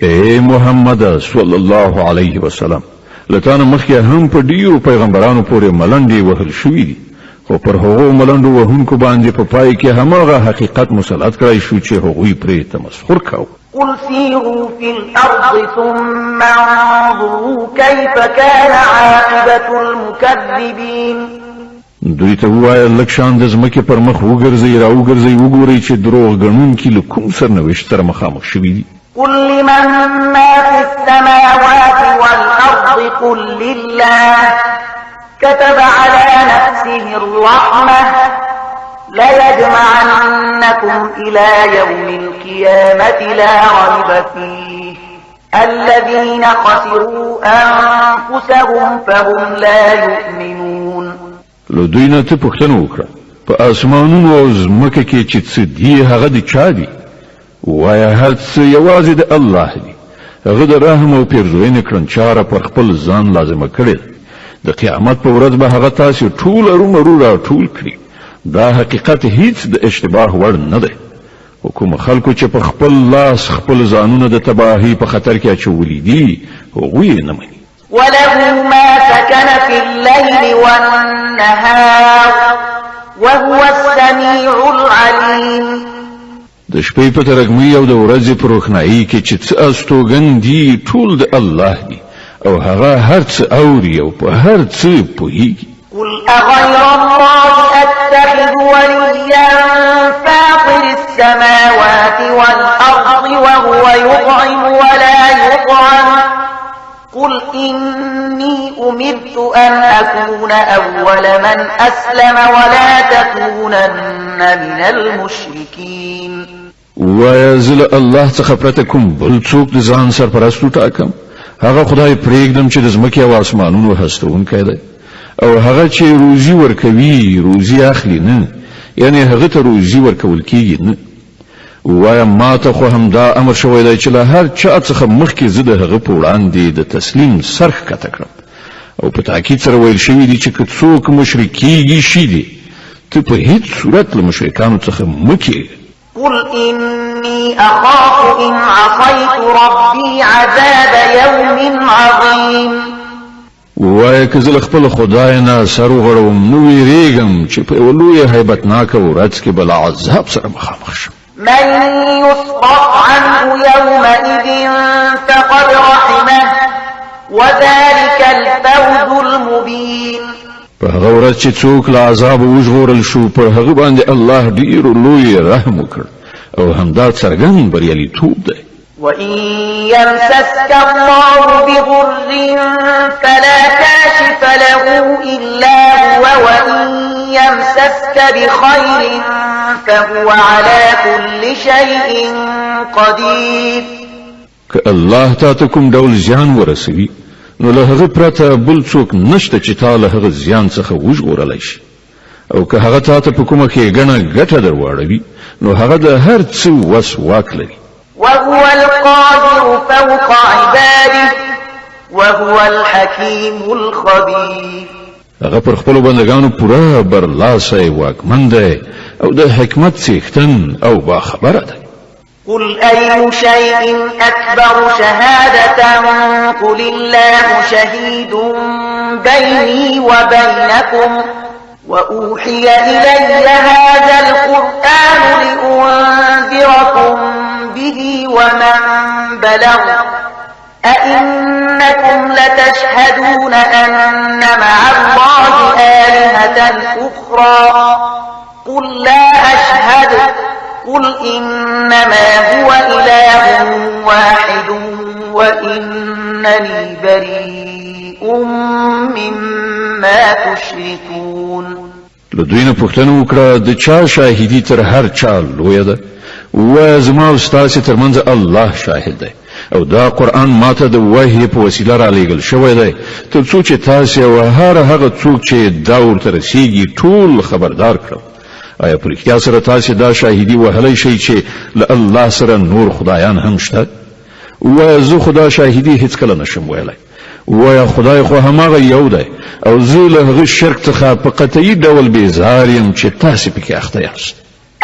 اے محمد صلی الله علیه وسلم، لتانه مخکې هم په ډیرو پیغمبرانو پورې ملنډې وهل شوي دي، خو پر هغو ملنډو وهونکو باندې په پای کې هماغه حقیقت مسلط کړی شو چې هغوی پرې تمسخر کاوه. قل سيروا في الأرض ثم انظروا كيف كان عاقبة المكذبين. دوی ته ووایه لږ شان د ځمکې پر مخ وګرځئ راوګرځئ وګورئ چې دروغ ګڼونکي له کوم سرنوشت سره مخامخ شوي دي. قل لمن ما في السماوات والأرض قل لله كتب على نفسه الرحمة ليجمعنكم إلى يوم القيامة لا ريب فيه الذين خسروا أنفسهم فهم لا يؤمنون. له دوی نه ته پوښتنه وکړه په اسمانونو او ځمکه کې چې څه دي هغه د چا دي؟ وایه هر څه یوازې د الله دي. هغه د رحم او پیرزوینې کړنچاره پر خپل ځان لازمه کړې ده. د قیامت په ورځ به هغه تاسې ټول ارومرو راټول کړي. دا حقیقت هیڅ د اشتباه وړ نه دی. کوم خلکو چې په خپل لاس خپل ځانونه د تباهي په خطر کې اچولي دي هغوی نه مني. وله ما سكن في الليل والنهار وهو السميع العليم. د شپې په ترږمۍ او د ورځې په روښنایي کې چې څه استوګن دي ټول د الله دي او هغه هر څه اوري او په هر څه پوهیږي. قل أغير الله أتخذ وليا فاطر السماوات والأرض وهو يطعم ولا يطعم قل إني أمرت أن أكون أول من أسلم ولا تكونن من المشركين ويزل الله څخه پرته کوم بل څوک د ځان سرپرستو ټاکم هغه خدای پرېږدم چې د ځمکې او اسمانونو هستونکی دی او هغه چې روزي ورکوي روزي اخلي نه یعنی هغه ته روزي ورکول کیږي نه وایم ما ته خو همدا امر شوی دی چې له هر چا څخه مخکې زه د هغه په وړاندې د تسلیم سر ښکته کړم او په تاکید سره ویل شوي دي چې که څوک مشرک کیږي شي دي ته په هیڅ صورت له مشرکانو څخه مه کیږه قل إني أخاف إن عصيت ربي عذاب يوم عظيم وای که زه له خپل خدای نه سر وغړوم نو ویریږم چې په یوه لویه هیبتناکه ورځ کې به له عذاب سره مخامخ شم من يصرف عنه يومئذ فقد رحمه وذلك الفوز المبين په هغه ورځ چې څوک له عذاب وژغورل شو پر هغه باندې الله ډیر لوی رحم وکړ او همدا څرګند بریالیتوب دی وإن يمسسك الله بضر فلا كاشف له إلا هو وإن يمسسك بخير فهو على كل شيء قدير که الله تا ته کوم ډول زیان ورسوي نو له هغه پرته بل څوک نشته چې تا له هغه زیان څخه وژغورلی شي او که هغه تا ته په کومه ښېګڼه ګټه در واړوي نو هغه د هر څه وس واک لري وهو القادر فوق عباده وهو الحكيم الخبير هغه پر خپلو بندگانو پوره برلاسی واکمن دی او د حکمت څښتن او باخبره دی قل أي شيء أكبر شهادة قل الله شهيد بيني وبينكم وأوحي إلي هذا القرآن لأنذركم به ومن بلغ أئنكم لتشهدون أن مع الله آلهة أخرى قل لا أشهد قل إنما هو إله واحد وإنني بريء مما تشركون لدوینه پوښتنه وکړه د چا شاهدی تر هر چا لویه ده و زما او ستاسې ترمنځ الله شاهد دی او دا قرآن ماته د وحی په وسیله را لېږل شوی دی تر څو چې تاسې او هغه څوک چې دا ورته رسیږي ټول خبردار کړم آیا په رښتیا سره تاسې دا شاهدي وهلی شئ چې له الله سره نور خدایان هم شته وایه زه خو دا شاهدي هیڅکله نشم ویلی وایه خدای خو هماغه یو دی او زه له هغه شرک څخه په قطعي ډول بیزار یم چې تاسې پکې اخته یاست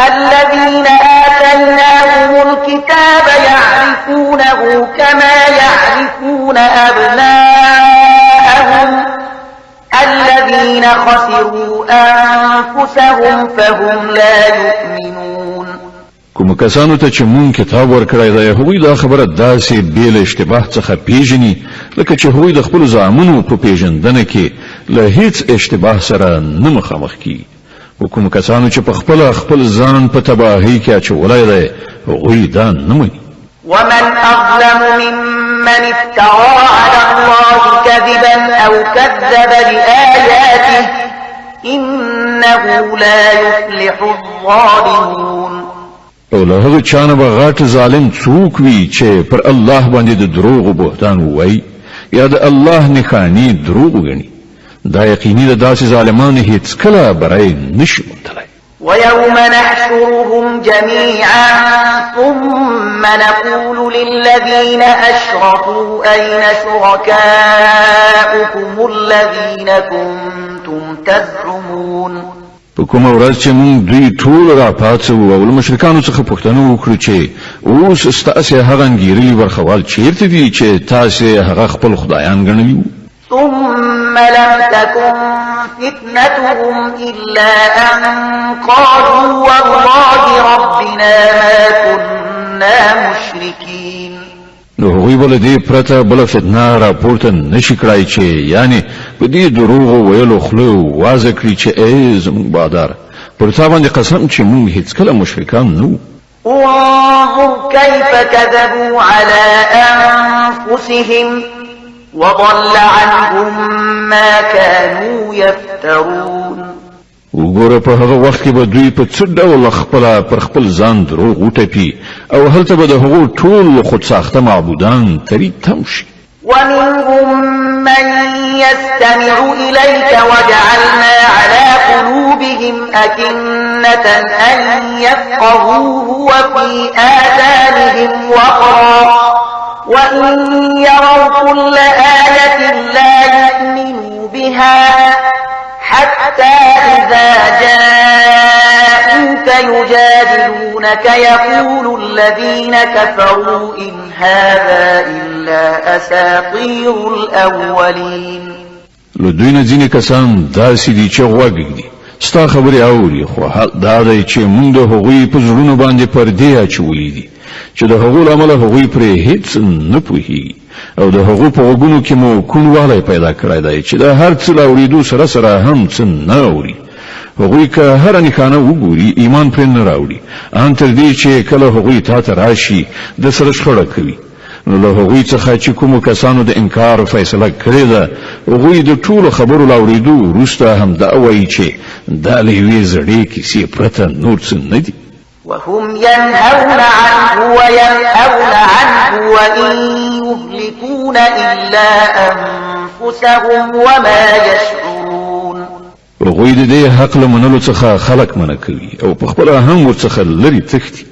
الذين آتيناهم الكتاب يعرفونه كما يعرفون أبناءهم الذين خسروا أنفسهم فهم لا يؤمنون کوم کسانو ته چې مونږ کتاب ورکړی دی هغوی دا خبره داسې بې له اشتباه څخه پیژني لکه چې هغوی د خپلو زامنو په پیژندنه کې له هیڅ اشتباه سره نه مخامخ کیږي او کوم کسانو چې په خپل ځان په تباهۍ کې اچولی دی هغوی دا نه مني ومن أظلم ممن افترى على الله كذبا أو كذب بآياته إنه لا يفلح الظالمون او له هغه چانه به غټ ظالم څوک وي چې پر الله باندې د دروغ او بهتان ووایي یا د الله نښانې دروغ وګڼي دا یقیني ده داسې ظالمان هیڅکله بری نشي موندلی ويوم نحشرهم جميعا ثم نقول للذين أشركوا أين شركاؤكم الذين كنتم تزعمون په کومه ورځ چې موږ دوی ټول راپاڅوو او له مشرکانو څخه پوښتنه وکړو چې اوس ستاسې هغه انګېرلي برخوال چیرته دي چې تاسې هغه خپل خدایان ګڼلي وو ثم لم تكن فتنتهم إلا أن قالوا والله ربنا ما كنا مشركين نو هغوی بله دې پرته بله فتنه راپورته نشي کړای چې یعنی په دې دروغو ویلو خوله واضح کړي چې ای زموږ بادار پر تا باندې قسم چې موږ هیڅکله مشرکان نه وو انظر كيف كذبوا على أنفسهم وضل عنهم ما كانوا يفترون. وګوره په هغه وخت کې به دوی په څه ډول پر خپل ځان دروغ وټپي او هلته به د هغو ټول خود ساخته معبودان تری تم شي. ومنهم من يستمع إليك وجعلنا على قلوبهم أكنة أن يفقهوه وفي آذانهم وقرا وإن يروا كل آية لا يؤمنوا بها حتى إذا جاءوك يجادلونك يقول الذين كفروا إن هذا إلا أساطير الأولين. لدوی نه ځینې کسان داسې دي چې غوږ ږدي ستا خبرې اوري خو حال دا دی چې موږ د هغوی په زړونو باندې پردې اچولي دي چې د هغو له امله هغوی پرې هېڅ نه پوهېږي او د هغو په غوږونو کې مو کوڼوالی پیدا کړی دی چې د هر څه له اورېدو سره سره هم څه نه اوري. هغوی که هره نښانه وګوري ایمان پرې نه راوړي ان تر دې چې کله هغوی تا ته راشي د سره شخړه کوي. نو له هغوی څخه چې کومو کسانو د انکار فیصله کړې ده هغوی د ټولو خبرو له اورېدو وروسته همدا وایي چې دا له یوې زړې کیسې پرته نور څه نه دي. وهم ينهون عنه وينأون عنه وإن يهلكون إلا أنفسهم وما يشعرون. هغوی د دې حق له منلو څخه خلق منع کوي او په خپله هم ورڅخه لرې تښتي.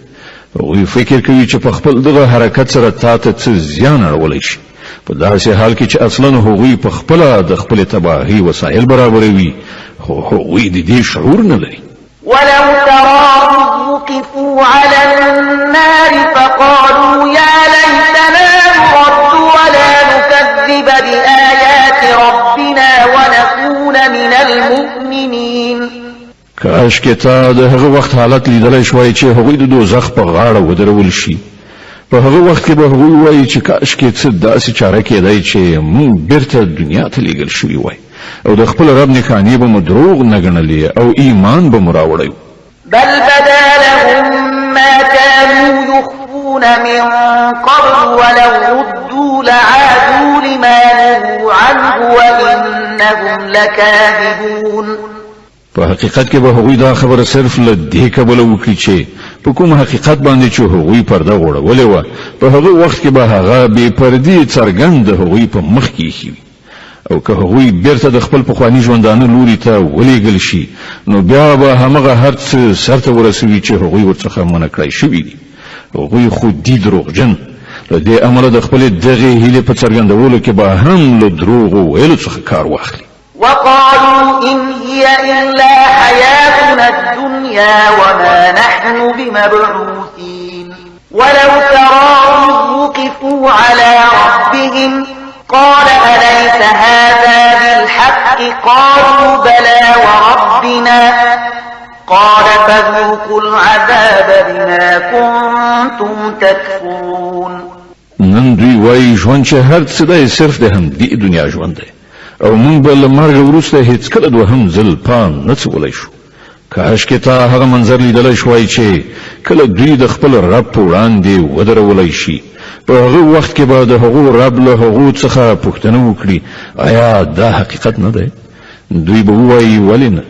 هغوی فکر کوي چې په خپل دغه حرکت سره تا ته څه زیان اړولی شي په داسې حال کې چې اصلا هغوی په خپله د خپلې تباهۍ وسایل برابروي خو هغوی د دې شعور نه لري. ولو ترى وقفوا على النار فقالوا يا ليتنا نرد ولا نكذب بآيات ربنا ونكون من المؤمنين. کاش کې تا د هغه وخت حالت لیدلی شوای چې هغوی د دوزخ په غاړه ودرول شي. په هغه وخت کې به هغوی وایي چې کاش کې څه داسې چاره کېدی چې موږ بیرته دنیا ته لیږل شوي وای او د خپل رب نښانې به مو دروغ نه ګڼلې او ایمان به مو راوړی. بل بدا لهم ما كانوا يخفون من قبل ولو ردوا لعادوا لما نهوا عنه وإنهم لكاذبون. په حقیقت کې به هغوی دا خبره صرف له دې کبله وکړي چې په کوم حقیقت باندې چې هغوی پرده غوړولې وه په هغه وخت کې به هغه بې پردې څرګند د هغوی په مخ کې ایښي وي او که هغوی بیرته د خپل پخواني ژوندانه لوري ته ولېږل شي نو بیا به همغه هر څه سرته ورسوي چې هغوی ورڅخه منع کړی شوي دي. هغوی خو دي دروغجن له دې امله د خپلې دغې هیلې په څرګندولو کې به هم له دروغو ویلو څخه کار واخلي. وقالوا إن هي إلا حياتنا الدنيا وما نحن بمبعوثين. ولو ترى وقفوا على ربهم قال أليس هذا بالحق قالوا بلى وربنا قال فذوقوا العذاب بما كنتم تكفرون. نن دوی وایي ژوند چې هر څه دی صرف د همدې دنیا ژوند دی او موږ به له مرګ وروسته هیڅکله دوهم ځل پام نه څکولی شو. کاش کې تا هغه منظر لیدلی شوای چې کله دوی د خپل رب په وړاندې ودرولی شي په هغه وخت کې به د هغو رب له هغو څخه پوښتنه وکړي آیا دا حقیقت نه دی؟ دوی به ووایي ولې نه؟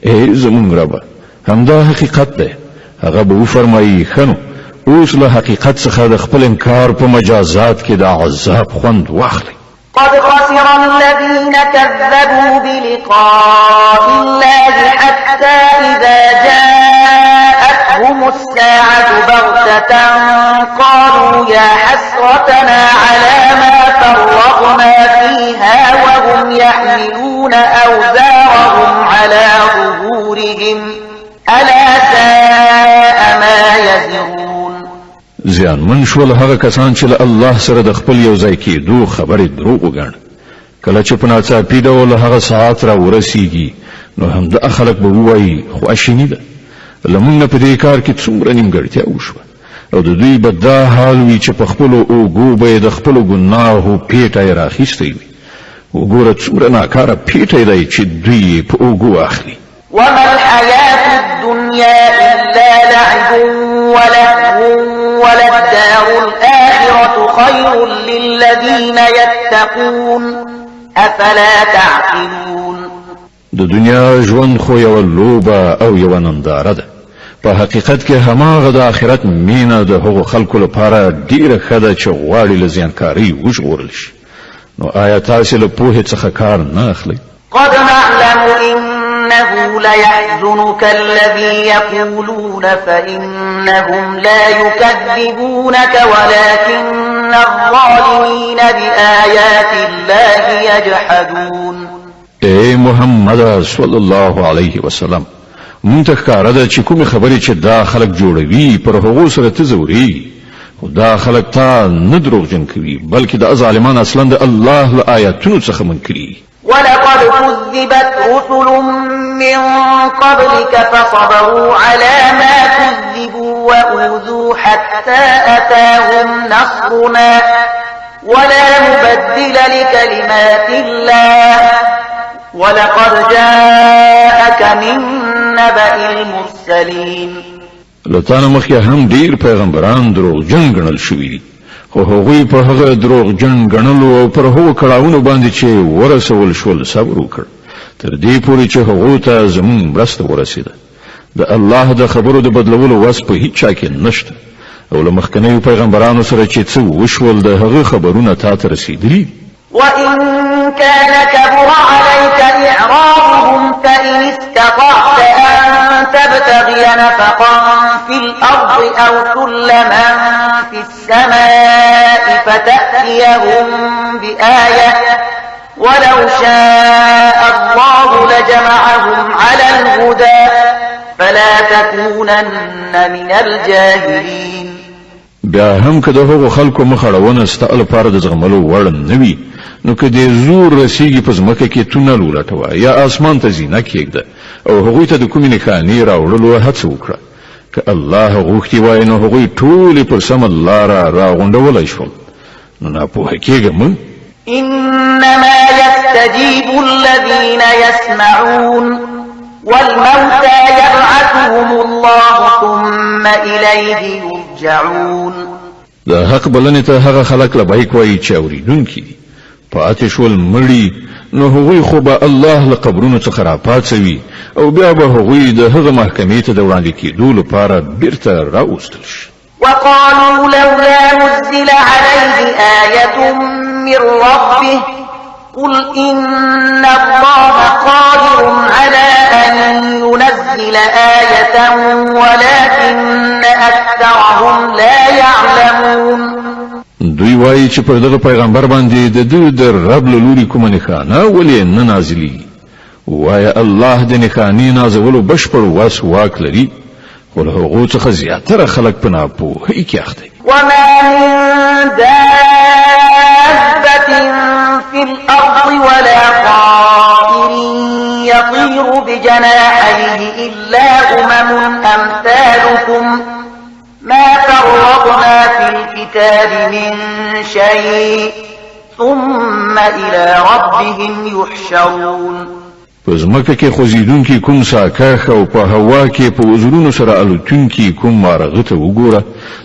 ای زموږ ربه همدا حقیقت دی. هغه به وفرمایي ښه نو اوس له حقیقت څخه د خپل انکار په مجازات کې د عذاب خوند واخلئ. قد خسر الذين كذبوا بلقاء الله حتى إذا جاءتهم الساعة بغتة قالوا يا حسرتنا على ما فرطنا فيها وهم يحملون أوزارهم على ظهورهم ألا ساء ما يزرون. زیان من شول هغه کسان چې له الله سره د خپل یو ځای کېدو خبرې دروغ وګڼ کله چې په ناڅاپي ډول هغه ساعت را ورسیږي نو همدا خلک به ووایي خواشیني ده لمونږ په دې کار کې څومره نیمګړتیا وشوه او د دوی به دا حال وي چې په خپلو اوږو به یې د خپلو ګناهو پیټه یې راخیستی وي. وګوره څومره ناکاره پیټی دی چې دوی یې په اوږو اخلي. وما الحياة الدنيا إلا لعب ولهو وللدار الآخرة خير للذين يتقون يتقون أفلا تعقلون. د دنیا ژوند خو یو لوبه او یو ننداره ده. په حقیقت کې هماغه د آخرت مینه د هغو خلکو لپاره ډیره ښه ده چې غواړي له زیانکارۍ وژغورل شي. نو آیا تاسې له پوهې څخه کار نه اخلئ؟ قد نعلم إنه ليحزنك الذي يقولون فإنهم لا يكذبونك ولكن الظالمين بآيات الله يجحدون. اے محمد صلی الله علیه وسلم، مونږ ته ښکاره ده چې کومې خبرې چې دا خلک جوړوي پر هغو سره ته ځورېږي، خو دا خلک تا نه دروغجن کوي بلکې دا ظالمان اصلا د الله له آیاتونو څخه منکري. ولقد كذبت رسل من قبلك فصبروا على ما كذبوا وأوذوا حتى أتاهم نصرنا ولا مبدل لكلمات الله ولقد جاءك من نبأ المرسلين. لتانه مخکې هم ډیر پیغمبران دروغجن ګڼل شوي دي، خو هغوی په هغه دروغجن ګڼلو او پر هغو کړاوونو باندې چې ورسول شول صبر وکړ تر دې پورې چې هغو ته زموږ مرسته ورسېده. د الله د خبرو د بدلولو وس په هیڅ چا کې نشته، او له مخکنیو پیغمبرانو سره چې څه وشول د هغه خبرونه تا ته رسېدلي. وإن كان كبر عليك إعراضهم فإن استطعت أن تبتغي نفقا في الأرض أو سلما في السماء فتأتيهم بآية ولو شاء الله لجمعهم على الهدى فلا تكونن من الجاهلين. بیا هم که د هغو خلکو مخړونه ستا لپاره د زغملو وړ نه وي، نو که دې زور رسیږي په ځمکه کې تونل ولټوه یا اسمان ته زینه کېږده او هغوی ته د کومې نښانې راوړلو هڅه وکړه. که الله غوښتي وای نو هغوی ټولې پر سمه لاره راغونډولی شول. نو ناپوهه کېږه مه. إنما يستجيب الذين يسمعون والموتى يبعثهم الله ثم إليه يرجعون. د حق بلنې ته هغه خلک لبیک وایي چې اورېدونکي دي. پاتې شول مړي نو هغوی خو به الله له قبرونو څخه راپاڅوي او بیا به هغوی د هغه محکمې ته د وړاندې کېدو لپاره بیرته راوستل شي. وقالوا لولا نزل عليه آية من ربه قل إن الله قادر على أن ينزل آية ولكن أكثرهم لا يعلمون. دوی وایي چې پر دغه پیغمبر باندې د دوی د رب له لوري کومه نښانه ولې نه نازلېږي. وایه الله د نښانې نازولو بشپړ وس واک لري، خو له هغو څخه زیاتره خلک په ناپوهۍ کې اخته دي. وما من دابة في الأرض ولا طائر يطير بجناحيه إلا أمم أمثالكم ما فرطنا في الكتاب من شيء ثم إلى ربهم يحشرون. په ځمکه کې خوځېدونکي کوم ساکاښ او په هوا کې په وزرونو سره الوتونکي کوم مارغه ته وګوره،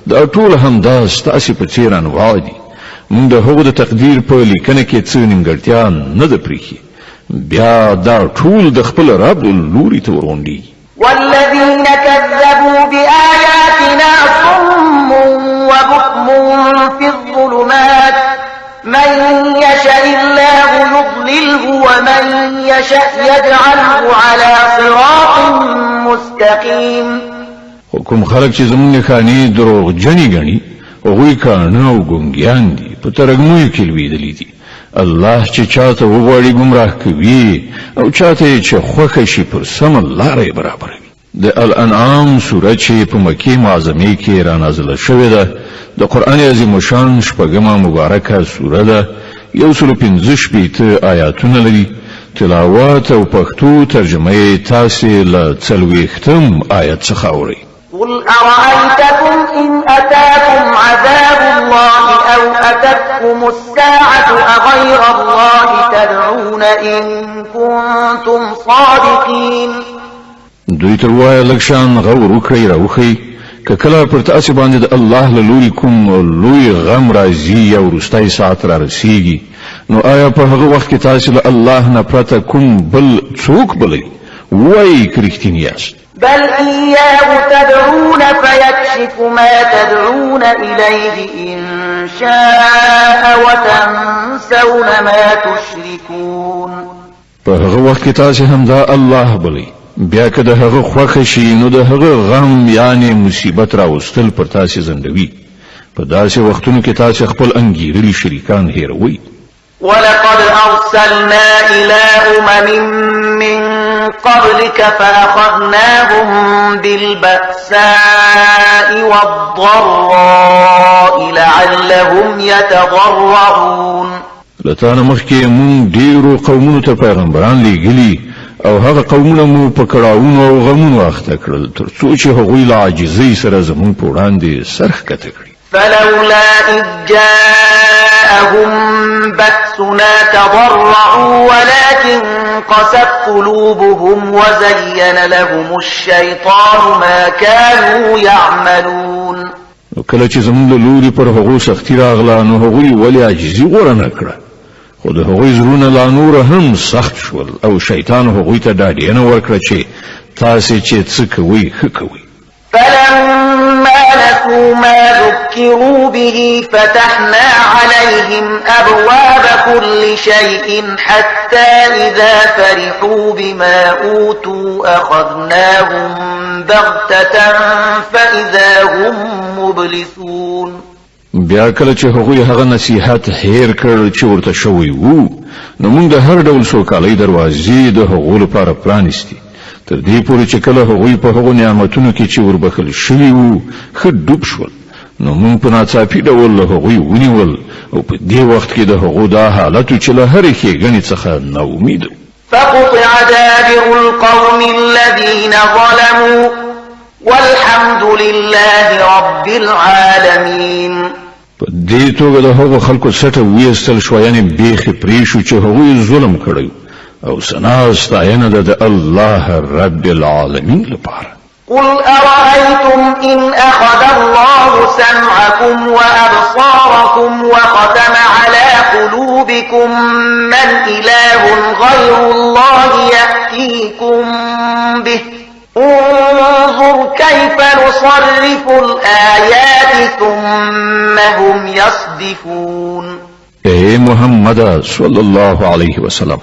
دا ټول همدا ستاسې په څېر انواع دي. موږ د هغو د تقدیر په لیکنه کې څه نیمګړتیا نه ده پرېښې، بیا دا ټول د خپل رب لوري ته ورغونډېږي. والذين كذبوا بآياتنا صم وبكم في الظلمات من يشاء الله يضلله ومن يشاء يجعله على صراط مستقيم. حکم خلق چې زموږ نښانې دروغجنې ګڼي هغوی کاڼه او ګونګیان دي، په ترږمیو کې لوېدلي دي. الله چې چاته وغواړي ګمراه کوي او چاته چې خوښه شي پر سمه لاره یې برابروي. د الانعام سوره چې په مکې معظمې کې را نازله شوې ده د قرآن عظیم شان شپږمه مبارکه سوره ده. 115 آیاتونه لري. تلاوت او پښتو ترجمه یې تاسې له 40 آیت څخه اورئ. قل أرأيتكم إن أتاكم عذاب الله أو أتتكم الساعة أغير الله تدعون إن كنتم صادقين. دوی ته وایه لږ شان غور وکړئ راوښئ که کله پر تاسو باندې د الله له لوري کوم لوی غم راځي یا ورستای ساعت را رسیږي نو آیا په هغه وخت کې تاسو له الله نه پرته کوم بل څوک بلئ وای کرښتینی یاست بل إياه تدعون فيكشف ما تدعون إليه إن شاء وتنسون ما تشركون په هغه وخت کې تاسو هم دا الله بلئ بیا که د هغه خوښه شي نو د هغه غم یعنی مصیبت راوستل پر تاسو زندوي په داسې وختونو کې تاسو خپل انګیرلي شریکان هیروي ولقد أرسلنا إلى من قبلك فأخذناهم بالبأساء والضراء لعلهم يتضرعون لتانا مخکې مون ډیرو قومونو ته پیغمبران لیږلي او هغه قومونه مو په کړهونو او غمونو اخته کړل تر څو چې هغوی له عاجزۍ سره زموږ په وړاندې سر ښکته کړي فلولا إذ جاءهم بأسنا تضرعوا ولكن قست قلوبهم وزين لهم الشيطان ما كانوا يعملون نو کله چې زموږ له لوري پر هغو سختي راغله نو هغوی ولې عاجزي غوره نه کړه خو د هغوی زړونه لا نور هم سخت شول او شیطان هغوی ته ډاډینه ورکړه چې تاسې چې څه کوئ ښه کوئ فلما نسوا ما ذكروا به فتحنا عليهم أبواب كل شيء حتى إذا فرحوا بما أوتوا أخذناهم بغتة فإذا هم مبلسون بیا کله چې هغوی هغه نصیحت هیر کړ چې ورته شوی وو نو موږ د هر ډول سوکالۍ دروازې د هغو لپاره پرانیستي تر دې پورې چې کله هغوی په هغو نعمتونو کې چې وربخل شوي وو ښه ډوب شول نو موږ په ناڅاپي ډول له هغوی ونیول او په دې وخت کې د هغو دا حالت چې له هرې ښېګڼې څخه ناامید فقطع دابر القوم الذين ظلموا والحمد لله رب العالمين په دې توګه د هغو خلکو سټه ویستل شو یعنی بیخي پرې شو چې هغوی ظلم کړی او ثنا ستاینه د الله رب العالمین لپاره قل أرأيتم إن أخذ الله سمعكم وأبصاركم وختم على قلوبكم من إله غير الله يأتيكم به انظر كيف نصرف الآيات ثم هم يصدفون اے محمد صلی الله علیه وسلم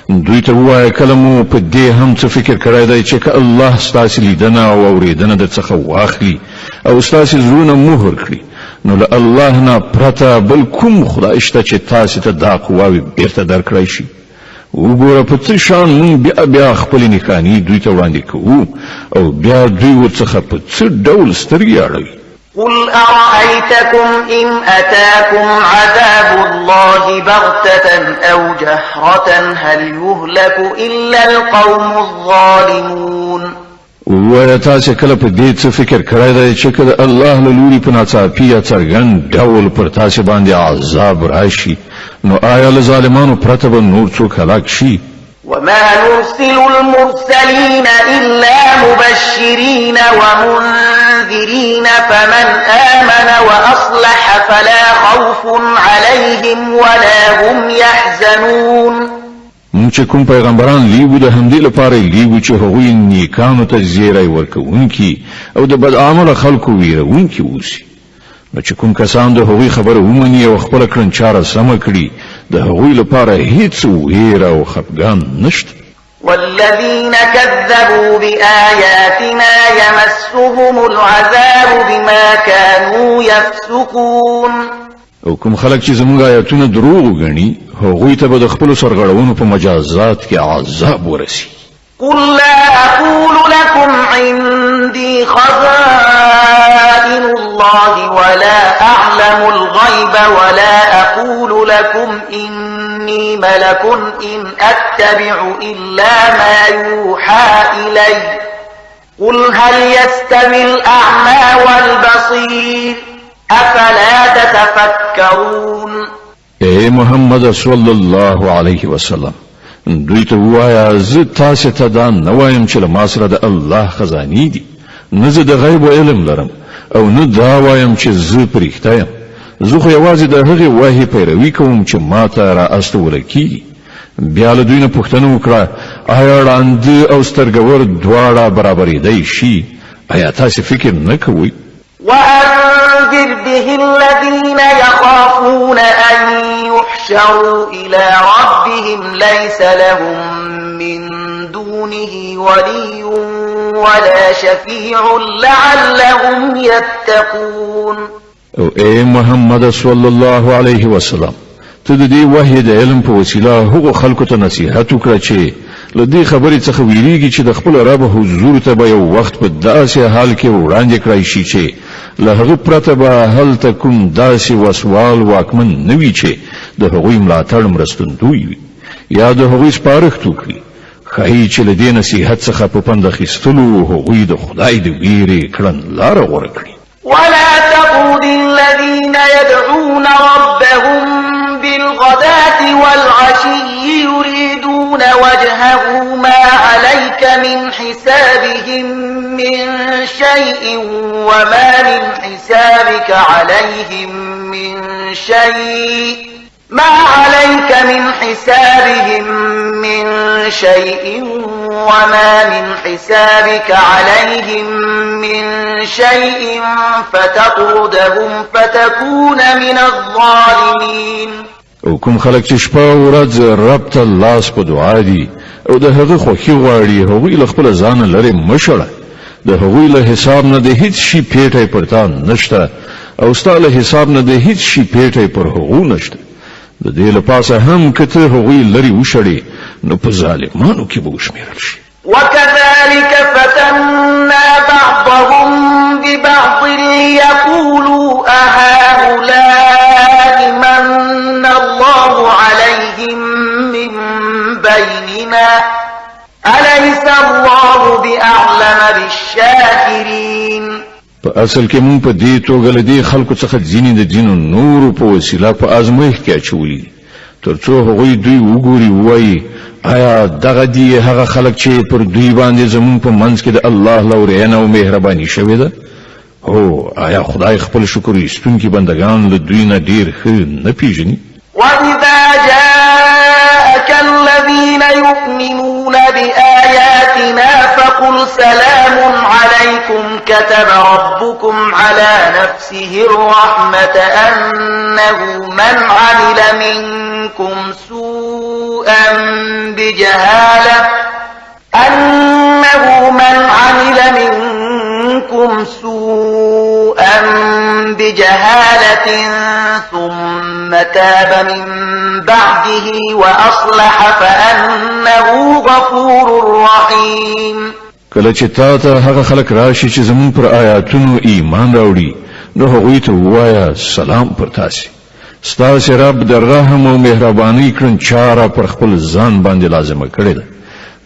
دوی ته وایي کلمو په دې هم څه فکر کړی دی چې که الله ستاسو لیدنه او اوریدنه د څخه واخلي او ستاسو زړونه مهر کړي نو له الله نه پرته بل کوم خدای شته چې تاسو ته دا قواوې بیرته درکړی شي وګوره په څه شان موږ بیا خپل نښانې دوی ته وړاندې کوو او بیا دوی ورڅخه په څه ډول سترګې اړوي قل أرأيتكم إن أتاكم عذاب الله بغتة أو جهرة هل يهلك إلا القوم الظالمون ووایا تاسو کله په دې څه فکر کړی دی چې کله الله له لوري په ناڅاپي یا څرګند ډول پر تاسو باندې عذاب راشي نو آیا له ظالمانو پرته به نور څوک هلاک شي وما نرسل المرسلين إلا مبشرين ومنذرين فمن آمن وأصلح فلا خوف عليهم ولا هم يحزنون مونږ چې کوم پیغمبران لیږو د همدې لپاره لیږو چې هغوی نیکانو ته زیری ورکوونکي او د بد عمله خلکو ویرونکي اوسي نو چې کوم کسان د هغوی خبره ومني او خپله کړنچاره سمه کړي د هغوی لپاره هیڅ ویره او خفګان نشته والذين كذبوا بآياتنا يمسهم العذاب بما كانوا يفسقون او کوم خلک چې زموږ آیاتونه دروغ غني هغوی ته به د خپل سرغړونو په مجازات کې عذاب ورسي قل لا أقول لكم عندي خزائن الله ولا أعلم الغيب ولا أقول لكم إني ملك إن أتبع إلا ما يوحى إلي قل هل يستوي الأعمى والبصير أفلا تتفكرون اے محمد صلی الله علیه وسلم دوی ته وایا زه تاسو ته دا نه وایم چې ما سره د الله خزانې دي نه زه د غیب علم لرم او نه دا وایم چې زه پرېښته یم زه خو یوازې د هغې وحی پیروي کوم چې ما ته را استوله کیږي بیا له دوی نه پوښتنه وکړه آیا ړانده او سترګور دواړه برابرېدی شي آیا تاسې فکر نه کوئ وأنذر به الذين يخافون أن يحشروا إلى ربهم ليس لهم من دونه ولي ولا شفيع لعلهم يتقون او اے محمد صلی الله علیه وسلم ته د دې وحی د علم په وسیله هغو خلکو ته نصیحت وکړه چې له دې خبرې څخه ویریږي چې د خپل رب حضور ته به یو وخت په داسې حال کې وړاندې کړی شي چې له هغه پرته به هلته کوم داسې وسوال واکمن نه وي چې د هغوی ملاتړ مرستندوی وي یا د هغوی سپارښت وکړي ښایي چې له دې نصیحت څخه په پند اخیستلو هغوی د خدای د ویرې کړنلاره غوره کړي ولا تطرد الذين يدعون ربهم بالغداة والعشي يريدون وجهه ما عليك من حسابهم من شيء وما من حسابك عليهم من شيء ما عليك من حسابهم من شيء وما من حسابك عليهم من شيء فتطردهم فتكون من الظالمين او کوم خلک چې شپه او ورځ رب ته لاس په دعا دي او د هغه خوښي غواړي هغوی له خپل ځانه لرې مشړه د هغوی له حساب نه د هیڅ شي پیټی پر تا نشته او ستا له حساب نه د هیڅ شي پیټی پر هغو نشته د دې لپاسه هم که ته هغوی لرې وشړې نو په ظالمانو کې به وشمېرل شي وكذلك فتنا بعضهم ببعض ليقولوا أهؤلاء من الله عليهم من بيننا أليس الله بأعلم بالشاكرين په اصل کې مونږ په دې توګه له دې خلکو څخه ځینې د ځینو نورو په وسیله په ازمایښت کې اچولي ترڅو هغوی دوی وګوري وایي آیا دغه دی هغه خلک چې پر دوی باندې زمون په منځ کې د الله لورینه او مهرباني شوې ده هو آیا خدای خپل شکر ایستونکي بندگان له دوی نه ډیر ښه نه پیژني وإذا جاءك الذين يؤمنون بآياتنا فقل سلام عليكم كتب ربكم على نفسه الرحمة أنه من عمل منكم سوءا بجهالة ثم تاب من بعده وأصلح فأنه غفور رحيم کله چې تا ته هغه خلک راشي چې زمون پر آیاتونو ایمان راوړي نو هغوی ته ووایه سلام پر تاسې ستاسې رب د رحم او مهربانۍ کړنچاره پر خپل ځان باندې لازمه کړې ده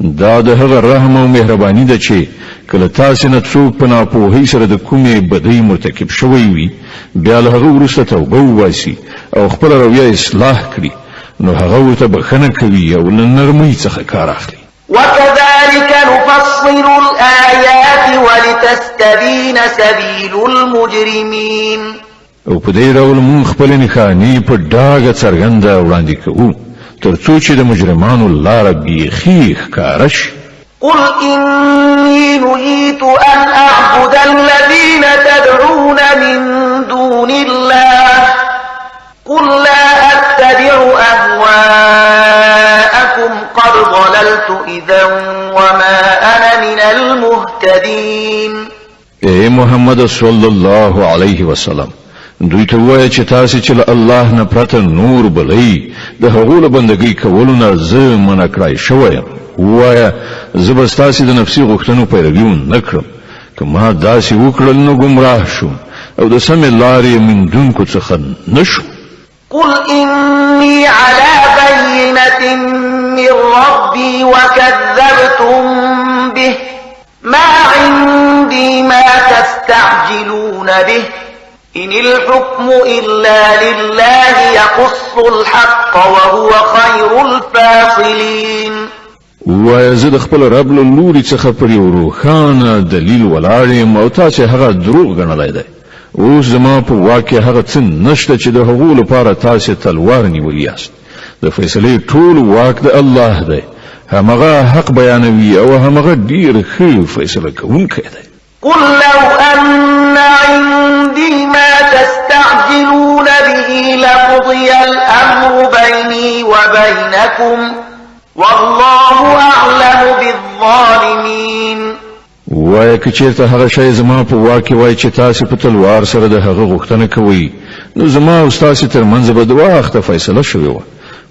دا د هغه رحم او مهرباني ده چې کله تاسې نه څوک په ناپوهۍ سره د کومې بدۍ مرتکب شوی وي بیا له هغه وروسته توبه وباسي او خپله رویه اصلاح کړي نو هغه ورته بښنه کوي او له نرمۍ څخه کار اخلي وكذلك نفصل الآيات ولتستبين سبيل المجرمين او په دې ډول مونږ خپل نښانې په ډاګه څرګنده وړاندې کوو ترڅو چې د مجرمانو لاره بیخي ښکاره شي قل إني نهيت أن أعبد الذين تدعون من دون الله قل لا أتبع أهواءكم قد ضللت إذا وما أنا من المهتدين اے محمد صلی الله علیه وسلم دوی ته وایي چې تاسو چې له الله نه پرته نور بلئ د هغو له بندګۍ کولو نه زه منع کړی شوی یم ووایه زه به ستاسې د نفسي غوښتنو پیروي ونه کړم که ما داسې وکړل نو ګمراه شوم او د سمې لارې موندونکو څخه نه شوم قل إني على بينة من ربي وكذبتم به ما عندي ما تستعجلون به إن الحكم إلا لله يقص الحق وهو خير الفاصلين وایه زه د خپل رب له لوري څخه پر یو روښانه دلیل ولاړ یم او تاسې هغه دروغ ګڼلی دی. اوس زما په واک کې هغه څه نشته چې د هغو لپاره تاسې تلوار نیولی یاست. د فیصلې ټول واک د الله دی. همغه حق بیانوي او همغه ډیر ښه فیصله کوونکی دی. قل لو أن عندي ما تستعجلون به لقضي الأمر بيني وبينكم والله أعلم بالظالمين. وای که چیرته هغه شی زما په واک کې وای چې تاسو په تلوار سره د هغه غوښتنه کوئ نو زما او تاسو ترمنځ به د وخت فیصله شوې وه.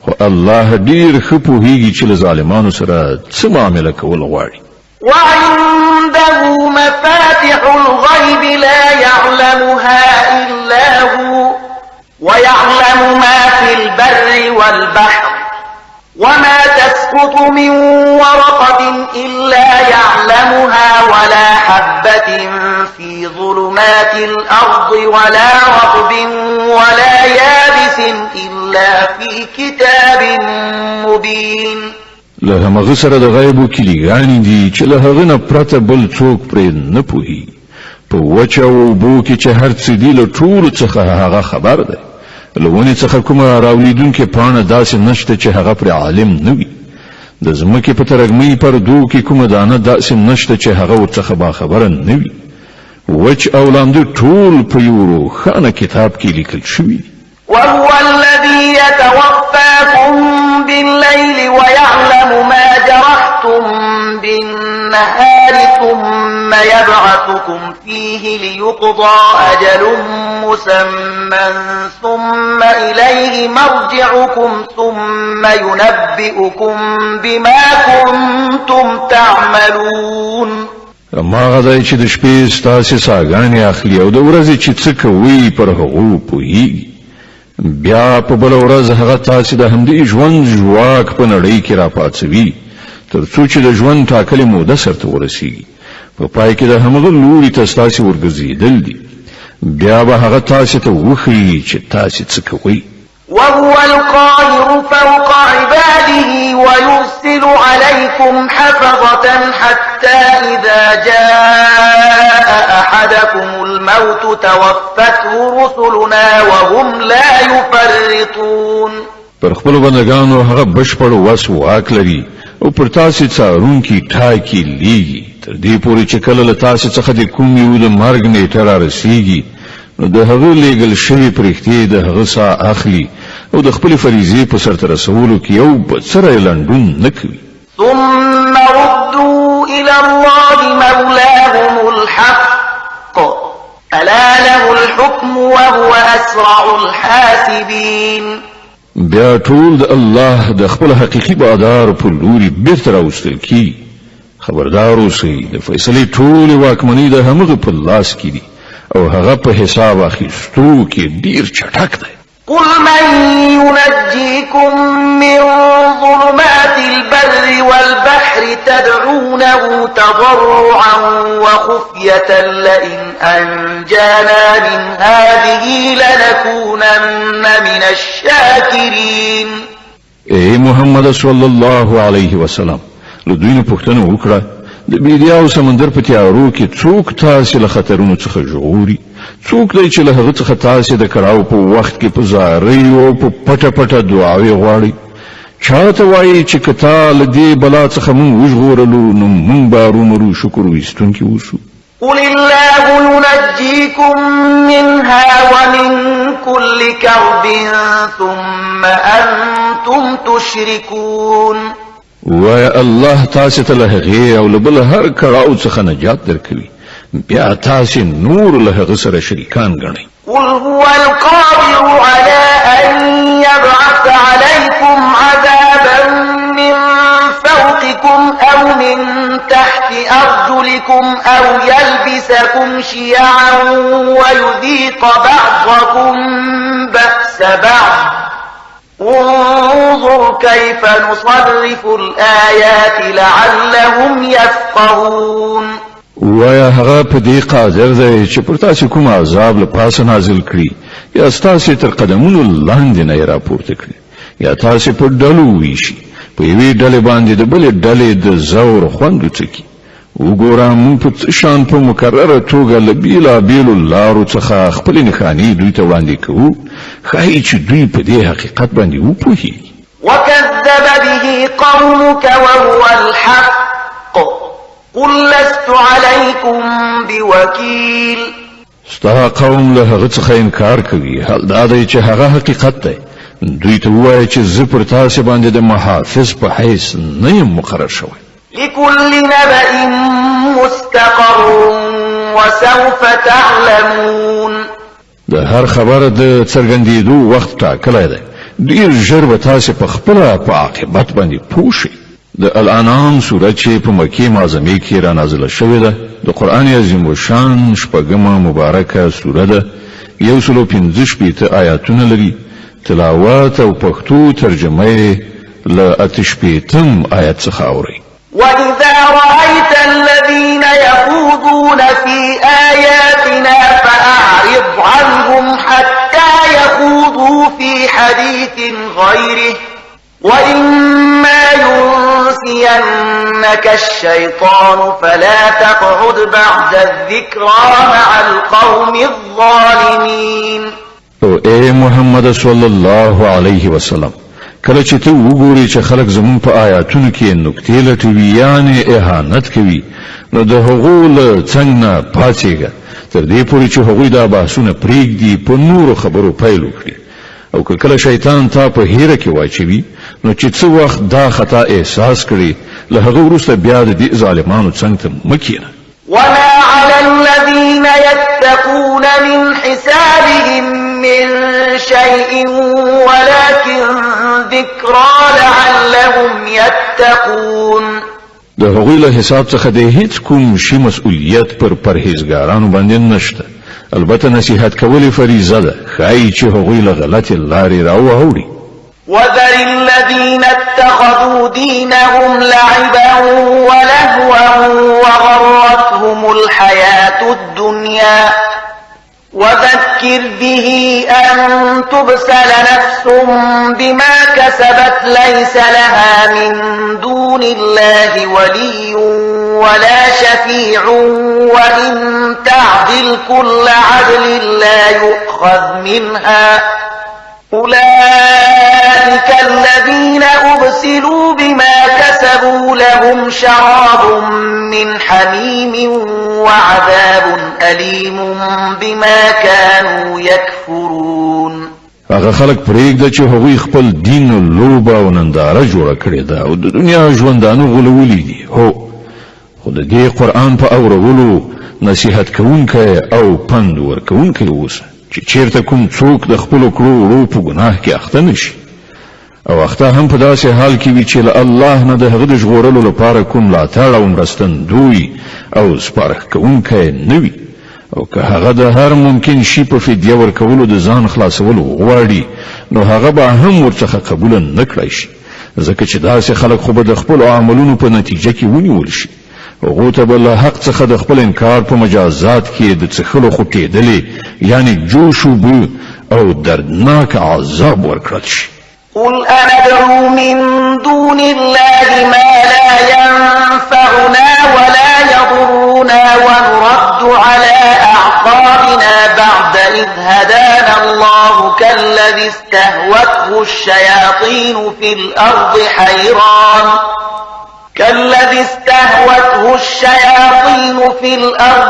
خو الله ډیر ښه پوهیږي چې له ظالمانو سره څه معامله کول غواړي. وعنده مفاتح الغيب لا يعلمها إلا هو ويعلم ما في البر والبحر وما تسقط من ورقة إلا يعلمها ولا حبة في ظلمات الأرض ولا رطب ولا يابس إلا في كتاب مبين. له همغه سره د غیبو کلیګانې دي چې له هغه نه پرته بل څوک پرې نه پوهي. په وچه او اوبو کې چې هر څه دي له ټولو څخه هغه خبر دی. له ونې څخه کومه راولیدونکې پاڼه داسې نشته چې هغه پرې عالم نه وي. د ځمکې په ترږمۍ پردو کې کومه دانه داسې نشته چې هغه ورڅخه باخبره نه وي. وچ او لانده ټول په یو روښانه کتاب کې لیکل شوي. وهو الذي يتوفاكم بالليل ويعلم ما جرحتم بالنهار ثم يبعثكم فيه ليقضى أجل مسمى ثم إليه مرجعكم ثم ينبئكم بما كنتم تعملون. ما غځای چې د شپې ستاسې ساګانې اخلي او د ورځې چې څه کوي پر هغو پوهیږي. بیا په بل ورځ هغه تاسو د همدې ژوند ژواک په نړۍ کې راپاڅوي تر څو چې د ژوند ټاکلې موده سرته ورسیږي. په پای کې د همغه لوري ته تاسو ورګرځېدل دي. بیا به هغه تاسو ته وښیي چې تاسو څه کوئ. وهو القاهر فوق عباده ويرسل عليكم حفظة حتى إذا جاء أحدكم الموت توفته رسلنا وهم لا يفرطون. پر خپل بندگانو هغه بشپړ وس واک لري او پر تاسو څارونکي ټاکي لیږي تر دې پورې چې کله له تاسو څخه د کوم یو د مرګ نیټه رارسیږي نو د هغه لیږل شوي پرښتې د هغه ساه اخلي او د خپل فریضې په سرته رسولو کې یو بڅری لنډون نه کوي. ثم ردوا إلى الله مولاهم الحق ألا له الحكم وهو أسرع الحاسبين. بیا ټول د الله د خپل حقیقي بادار په لوري بیرته راوستل کی. خبردار اوسئ د فیصلې ټولې واکمنۍ د همغه په لاس کې دي او هغه په حساب اخیستو کې ډیر چټک دی. قل من ينجيكم من ظلمات البر والبحر تدعونه تضرعا وخفية لئن أنجانا من هذه لنكونن من الشاكرين. اے محمد صلی الله علیه وسلم له دوی نه پوښتنه وکړه د بیریا او سمندر په تیارو کې څوک تاسو له خطرونو څخه ژغوري؟ څوک دی چې له هغه څخه تاسو د کړاو په وخت کې په زارۍ او په پټه پټه دعاوې غواړي؟ چاته وایي چې کته له دې بلا څخه مونږ وژغورلو نو مونږ به رومرو شکر ویستونکي اوسو. قل الله ينجيكم منها ومن كل كرب ثم أنتم تشركون. وای الله تاسو ته له هغې او له بل هر کړاو څخه نجات درکوي بیا تاسو نور له هغه سره شریکان ګڼئ. قل هو القادر على أن يبعث عليكم عذابا من فوقكم أو من تحت أرجلكم أو يلبسكم شيعا ويذيق بعضكم بأس بعض. انظر كيف نصرف الآيات لعلهم يفقهون. وایا هغه په دې قادر دی چې پر تاسو کوم عذاب له پاسه نازل کړي یا تاسو تر قدمونو لاندې نه راپورته کړي یا تاسو په ډلو ویشي په یوې ډلې باندې د بلې ډلې د زور خوند وڅکي. وګوره موږ په څه شان په مکرره توګه له بېلابېلو لارو څخه خپلې نښانې دوی ته وړاندې کوو، ښایي چې دوی په دې حقیقت باندې وپوهېږي. وكذب به قومك وهو الحق قل لست عليكم بوكيل. ستا قوم له هغه څخه انکار کوي، حال دا دی چې هغه حقیقت دی. دوی ته ووایه چې زه پر تاسې باندې د محافظ په حیث نه یم مقرر شوی. لكل نبأ مستقر وسوف تعلمون. د هر خبره د څرګندېدو وخت ټاکلی دی. ډیر ژر به تاسې په خپله په عاقبت باندې پوه شئ. د الانعام سوره چې په مکې معظمې کې را نازله شوې ده د قرآن عظیم الشان شپږمه مبارکه سوره ده. 115 آیاتونه لري. تلاوت او پښتو ترجمه یې له 88 آیت څخه اورئ. وإذا رأيت الذين يخوضون في آياتنا فأعرض عنهم حتى يخوضوا في حديث غيره وإما ينسينك الشيطان فلا تقعد بعد الذكرى مع القوم الظالمين. او اے محمد صلی الله علیه وسلم، کله چې ته وګورې چې خلک زمون په آیاتونو کې نکتې لټوي یعنی اهانت کوي، نو د هغو له څنګ نه پاڅېږه تر دې پورې چې هغوی دا بحثونه پرېږدي، په نورو خبرو پیل وکړي. او که کله شیطان تا په هیره کې واچوي، نو چې څه وخت دا خطا احساس کړي، له هغه وروسته بیا د دې ظالمانو څنګ ته مه کښېنه. وما على الذين يتقون من حسابهم من شيء ولكن ذكرى لعلهم يتقون. د هغوی له حساب څخه د هیڅ کوم شي مسؤلیت پر پرهیزګارانو باندې نشته. البته نصیحت کول فریضه ده، ښایي چې هغوی له غلطې لارې راواوړي. وذر الذين اتخذوا دينهم لعبا ولهوا وغرتهم الحياة الدنيا وذكر به أن تبسل نفس بما كسبت ليس لها من دون الله ولي ولا شفيع وإن تعدل كل عدل لا يؤخذ منها أولئك الذين أبسلوا بما كسبوا لهم شراب من حميم وعذاب أليم بما كانوا يكفرون. هغه خلک پرېږده چې هغوی خپل دین لوبه او ننداره جوړه کړې ده او د دنیا ژوندانه غولولي دي. هو خو د دې قرآن په اورولو نصیحت کوونکی او پند ورکوونکی اوسه چې چیرته کوم څوک د خپلو کړو وړو په ګناه کې اخته نشي، او اخته هم په داسې حال کې وي چې له الله نه د هغه د ژغورلو لپاره کوم ملاتړ او مرستندوی او سپارښتکوونکی نه وي. او که هغه د هر ممکن شي په فدیه ورکولو د ځان خلاصولو غواړي، نو هغه به هم ورڅخه قبوله نه کړی شي، ځکه چې داسې خلک خو به د خپلو عملونو په نتیجه کې ونیول شي. هغو ته به له حق څخه د خپل انکار په مجازات کې د څښلو خوټېدلې یعنی جوش اوبه او دردناک عذاب ورکړل شي. قل أندعو من دون الله ما لا ينفعنا ولا يضرنا ونرد على أعقابنا بعد إذ هدانا الله كالذي استهوته الشياطين في الأرض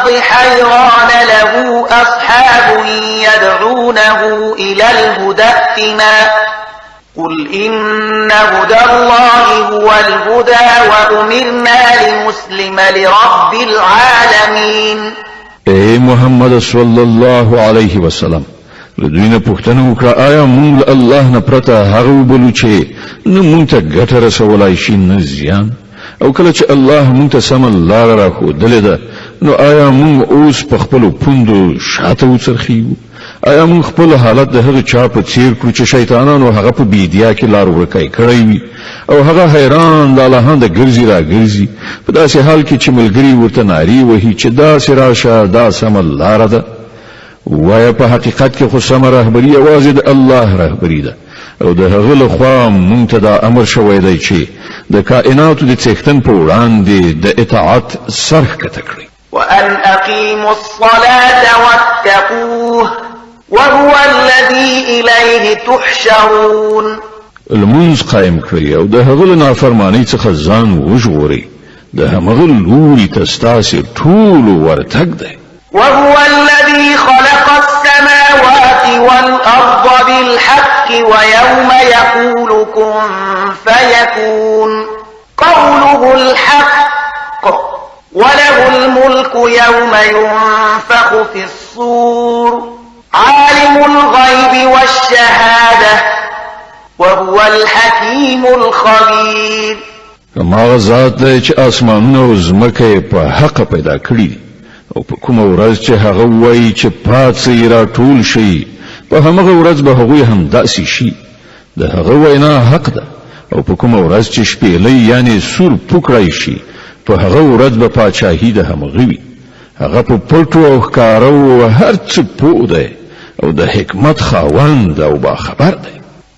حيران له أصحاب يدعونه إلى الهدى ائتنا قل إن هدى الله هو الهدى وأمرنا لنسلم لرب العالمين. اے محمد صلی الله علیه وسلم، لدوی نه پوښتنه وکړه آیا موږ الله نه پرته هغه وبلو چې نه موږ ته ګټه رسولای شي نه زیان؟ او کله چې الله موږ ته سمه لاره راښودلې ده، نو آیا موږ اوس په خپلو پوندو شاته وڅرخیږو؟ آیا موږ خپل حالت د هغه چا په څیر کړو چې شیطانانو هغه په بیدیا کې لار ورکای کړی وي او هغه حیران د اللهانده ګرځي را ګرځي په داسې حال کې چې ملګري ورته نارې وهي چې داسې راشه دا سمه لاره ده؟ وایه په حقیقت کې خو سمه رهبري یوازې د الله رهبري ده، او د هغه لخوا مونږ ته دا امر شوی دی چې د کائناتو د څښتن په وړاندې د اطاعت سرخ کته کړی. وأن أقيموا الصلاة واتقوه وهو الذي إليه تحشرون. المنز قائم کړی او د هغه له نافرمانی څخه ځان وژغورئ. د همغه لوري ته ستاسې ټول ورتګ دی. وهو الذي خلق السماوات والأرض بالحق ويوم يقول كن فيكون قوله الحق وله الملك يوم ينفخ في الصور عالم الغيب والشهادة وهو الحكيم الخبير. کما ذات دی چې اسمانونه او ځمکه په حق پیدا کړی او په کومه ورځ چې هغه وایي چې پاتې را ټول شي په همغه ورځ به هغه هم داسې شي. د هغه وینا حق ده او په کومه ورځ چې شپېلې یعنی سور پوکړای شي په هغه ورځ به پاچاهي د همغه وي. هغه په پټو او ښکارو هر څه پوه دی او د حکمت خاوند او با خبر دی.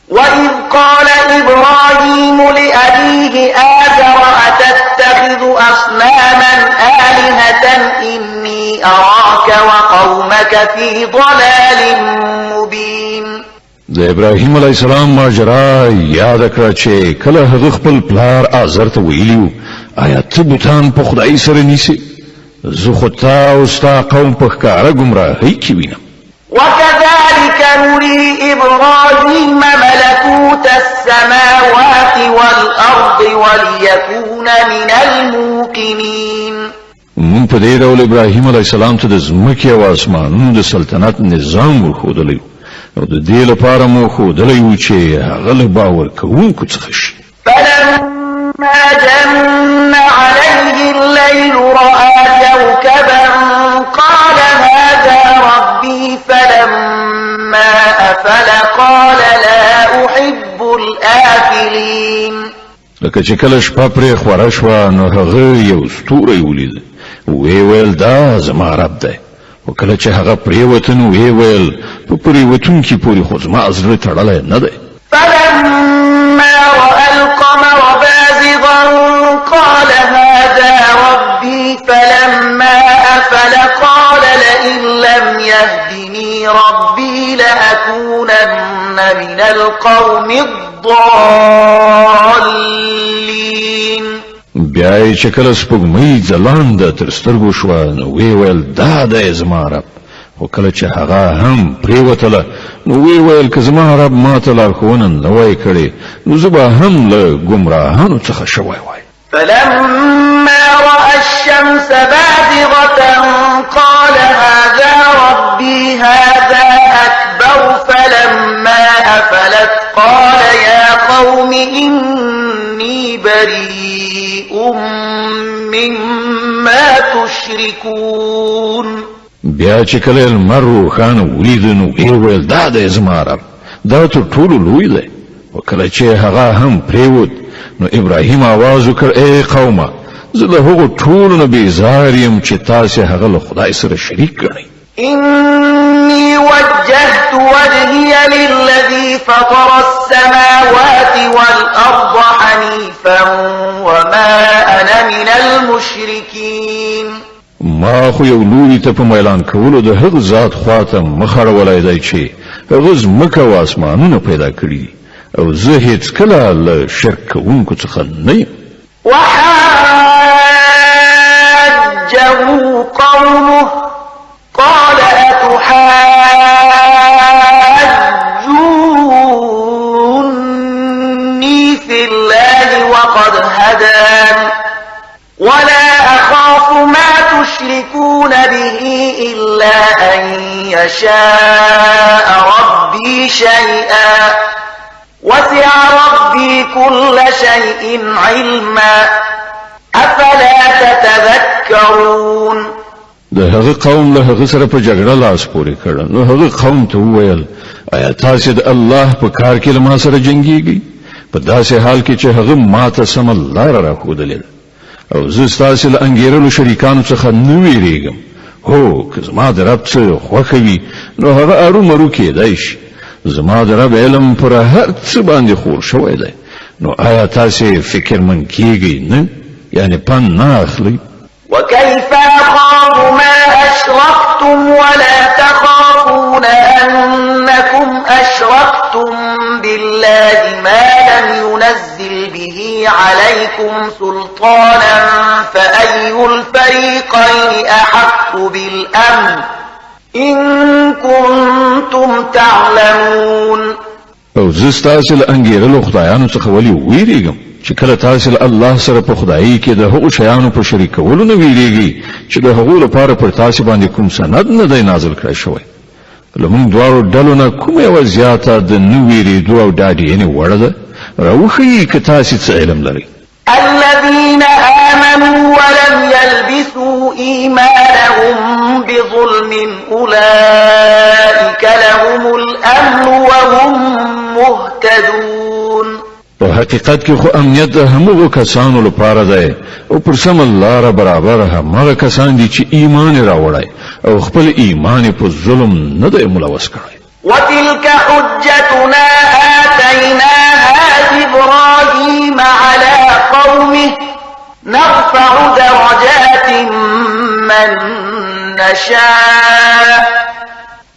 وإذ قال إبراهيم لأبيه آزر أتتخذ أصناما آلهة إني أراك وقومك في ضلال مبين. د ابراهیم علیه السلام ماجرا یاد کړه چې کله هغه خپل پلار آزر ته ویلیو آیا ته بوتان په خدای سره نیسي؟ زه خو تا او ستا قوم په ښکاره ګمراهۍ کې وینم. وكذلك نري إبراهيم ملكوت السماوات والأرض وليكون من الموقنين. مون په دې ډول ابراهیم علیه السلام ته د ځمکې او اسمانونو د سلطنت نظام ورښودلی او د دې لپاره مو ښودلی و چې هغه له باور کوونکو څخه شي. فلما جن عليه الليل رأى كوكبا قال هذا ربي فلما أفل قال لا أحب الآفلين. لکه چې کله شپه پرې خوره شوه نو هغه یو ستوری ولید وی ویل دا زما رب دی او کله چې هغه پرېوته نو وی ویل په پرېوتونکي پورې خو زما زړه تړلی نه دی. فلما رأى القمر بازغا قال هذا ربي فلما أفل قال لئن لم يهدني ربي لأكونن من القوم الضالين. بیا چې کله سپوږمۍ ځلانده تر سترګو شوه نو وی ویل دا دی زما رب خو کله چې هغه هم پرېوتله نو وی ویل که زما رب ما ته لارښوونه نه وای کړې نو زه به هم له ګمراهانو څخه شوی وای. فلما رأى الشمس بازغة قال هذا ربي هذا أكبر فلما أفلت قال يا قوم إني بريء مما تشركون. بیا چې کله لمر روښانه ولید نو وی ویل دا دی زما رب دا تر ټولو لوی دی. او کله چې هغه هم پرېوت نو ابراهیم आवाज وکړ ای قومه زه له هغو ټولو نه بیزار یم چې تاسې هغه له خدای سره شریک کړئ. إني وجهت وجهي للذي فطر السماوات والأرض حنيفا وما أنا من المشركين. ما خو یو لوري ته په میلان کولو د هغه ذات خواته مخړولای دی چې هغه ځمکه او اسمانونه پیدا کړي او زه هیڅ کله له شرک کوونکو څخه نه یم. وحاجه قومه قال أتحاجوني في الله وقد هدان ولا أخاف ما تشركون به إلا أن يشاء ربي شيئا وسع ربي كل شيء علما أفلا تتذكرون. د هغه قوم له هغه سره په جګړه لاس پورې کړ نو هغه قوم ته وویل آیا تاسو د الله په کار کې له ما سره جنګیږئ په داسې حال کې چې هغه ماته سم لاره راښودلې او زه ستاسو له انګیرلو شریکانو څخه نه ویریږم. هو که زما د رب څه خوښه وي نو هغه ارومرو کېدای شي زما د رب علم پر هر څه باندې خور شوی دی نو آیا تاسې فکر من کیږي نه یعنی پن نه اخلي وكيف أخاف ما أشركتم ولا تخافون أنكم أشركتم بالله ما لم ينزل به عليكم سلطانا فأي الفريقين أحق بالأمن إن كنتم تعلمون او زه ستاسې له انګېرلو خدایانو څخه ولې ویرېږم چې کله تاسې له الله سره په خدایي کې د هغو شیانو په شریکولو نه ویرېږي چې د هغو لپاره پر تاسې باندې کوم سند نه دی نازل کړی شوی له موږ دواړو ډلو نه کومه یوه زیاته د نه ویرېدو او ډاډینې وړه ده راوښیي که تاسې څه علم لرئ الذين آمنوا ولم يلبسوا إيمانهم بظلم أولئك لهم الأمن وهم مهتدون په حقیقت کې خو امنیت د همغو کسانو لپاره دی او پر سمه لاره برابر همغه کسان دي چې ایمان یې راوړی او خپل ایمان په ظلم نه دی ملوث کړی وتلك حجتنا آتيناها إبراهيم على قومه نرفع درجات من نشاء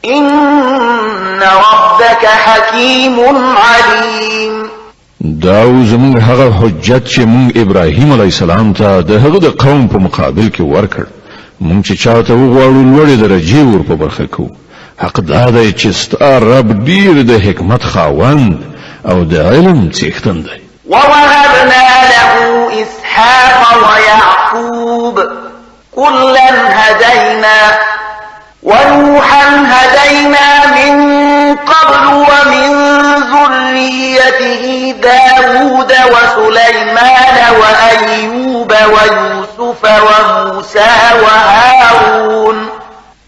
إن ربك حكيم عليم داو زمونږ هغه حجت چې مونږ ابراهیم علیه السلام ته د هغه د قوم په مقابل کې ورکړ مونږ چې چاته وغواړو لوړې درجې ور په برخه کوو حق دا دی چې ستا رب ډیر د حکمت خاوند او د علم څښتن دی ووهبنا له إسحاق ويعقوب كلا هدينا ونوحا هدينا من قبل ومن ذريته داود وسليمان وأيوب ويوسف وموسى وهارون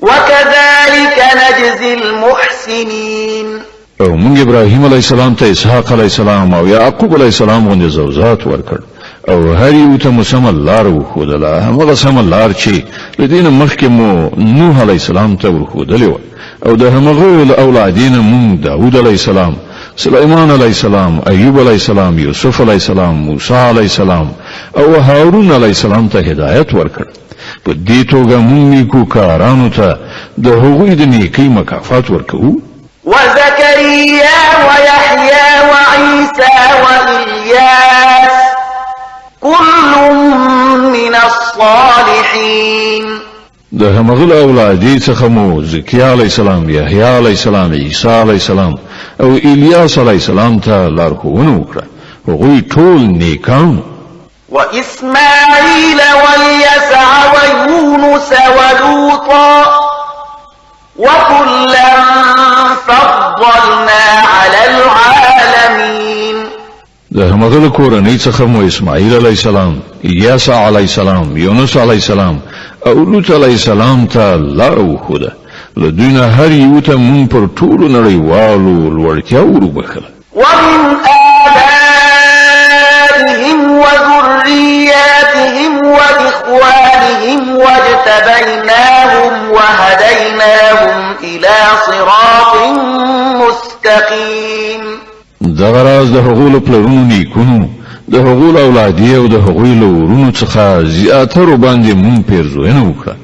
وكذلك نجزي المحسنين او مونږ ابراهیم علیه السلام ته اسحاق علیه السلام او یعقوب علیه السلام غوندې زوجات ورکړ او هر یو ته مو سمه لار وښودله همغه سمه لار چې له دې نه مخکې مو نوح علیه السلام ته ورښودلې وه او د همغو له اولادې نه مونږ داود علیه السلام سلیمان علیه السلام ایوب علیه السلام یوسف علیه السلام موسی علیه السلام او هارون علیه السلام ته هدایت ورکړ په دې توګه مونږ نیکوکارانو ته د هغوی د نیکۍ مکافات ورکوو وزكريا ويحيى وعيسى وإلياس كل من الصالحين د همغه اولادې څخه مو زکریا علیه السلام یحیی علیه السلام عیسی علیه السلام او الیاس علیه السلام ته لارښوونه وکړه هغوی ټول نیکان وإسماعيل واليسع ويونس ولوطا وكلا فضلنا على العالمين د همغه کورنۍ څخه مو اسماعیل علیه السلام یسع علیه السلام یونس علیه السلام او لوط علیه السلام ته لار وښوده له دوی نه هر یو ته مونږ پر ټولو نړیوالو لوړتیا وروبخله ومن آبائهم وذرياتهم وإخوانهم واجتبيناهم وهديناهم إلى صراط مستقيم دغه راز د هغو له پلرونو نیکونو د هغو له اولادې او د هغوی له ورونو څخه زیاترو باندې مونږ پیرزوینه وکړه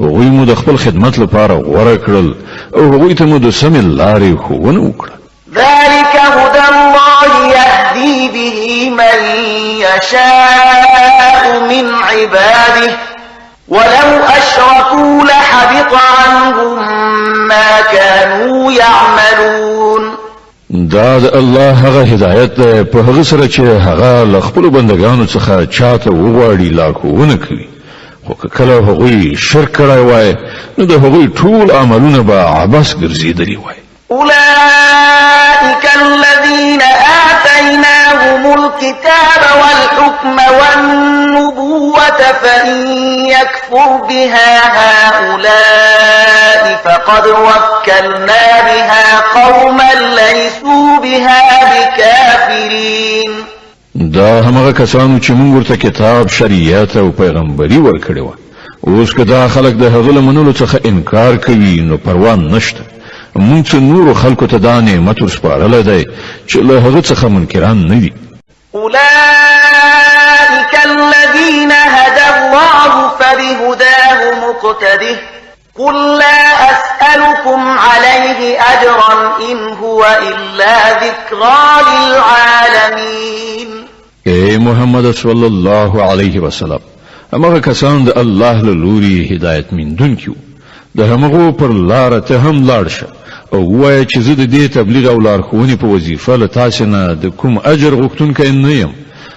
هغوی مو د خپل خدمت لپاره غوره کړل او هغوی ته مو د سمې لارې ښوونه وکړه ذلك هدى الله يهدي به من يشاء من عباده ولو أشركوا لحبط عنهم ما كانوا يعملون دا د الله هغه هدایت ده په هغه سره چې هغه له خپل بندگانو څخه چاته وغواړي لارښوونه کوي خو کله هغوی شرک کړی وای نو د هغوی ټول عملونه به عبث ګرځېدلي وای أولئك الذين آتيناهم الكتاب والحكم والنبوة فإن يكفر بها هؤلاء فقد وكلنا بها قوما ليسوا بها بكافرين دا همغه کسانو چې موږ ورته کتاب شریعت او پیغمبري ورکړي و اوس که دا خلک د هغه له منلو څخه انکار کوي نو پروا نشته مونږ څه نورو خلکو ته دا نعمت ورسپارلی دی چې له هغه څخه منکران نه دي. أولئك الذين هدى الله فبهداه مقتده قل لا أسألكم عليه أجرا إن هو إلا ذكرى للعالمين. اے محمد صلی الله علیه وسلم، هغه کسان د الله له لوري هدایت میندونکي د همغو پر لار ته هم لاړ شه او وایه چې زه د دې تبلیغ او لارښوونې په وظیفه له تاسې نه د کوم اجر غوښتونکی نه یم.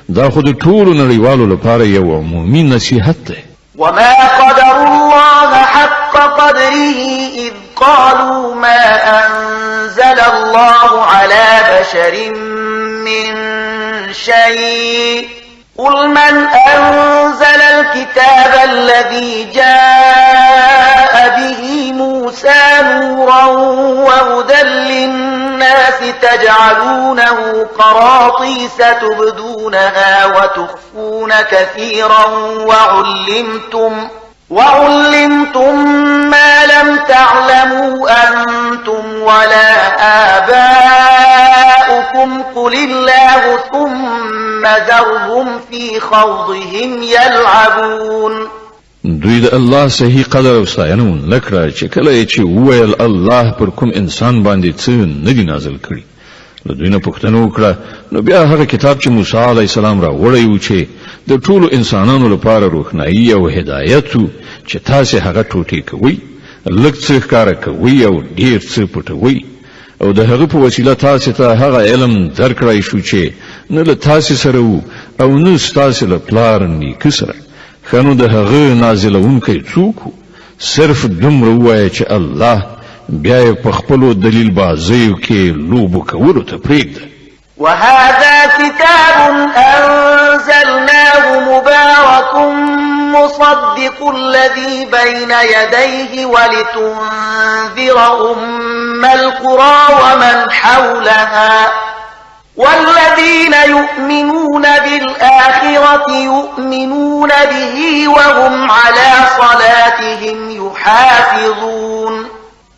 دا خو د ټولو نړیوالو لپاره یو عمومي نصیحت دی. وما قدر الله حق قدره إذ قالوا ما أنزل الله على بشر من شيء قل من أنزل الكتاب الذي جاء به موسى نورا وهدى للناس تجعلونه قراطيس تبدونها وتخفون كثيرا وعلمتم ما لم تعلموا أنتم ولا آباؤكم قل الله ثم ذرهم في خوضهم يلعبون. دوی د الله صحیح قدر او ستاینه ونکړه چې کله چې وویل الله پر کوم انسان باندې څه نه دی نازل کړي. له دوی نه پوښتنه وکړه نو بیا هغه کتاب چې موسی علیه السلام راوړی و چې د ټولو انسانانو لپاره روښنايي او هدایت و چې تاسې هغه ټوټې کوئ، لږ څه ښکاره کوئ او ډېر څه پټوئ او د هغه په وسیله تاسې ته هغه علم درکړی شو چې نه له تاسې سره و او نه ستاسې له پلار نیکه سره. ښه نو د هغه نازلونکی څوک و؟ صرف دومره ووایه چې الله بیا یې په خپلو دلیل بازیو کې لوبو کولو ته پرېږده. وهذا كتاب أنزلناه مبارك مصدق الذي بين يديه ولتنذر أم القرى ومن حولها والذين يؤمنون بالآخرة يؤمنون به وهم على صلاتهم يحافظون.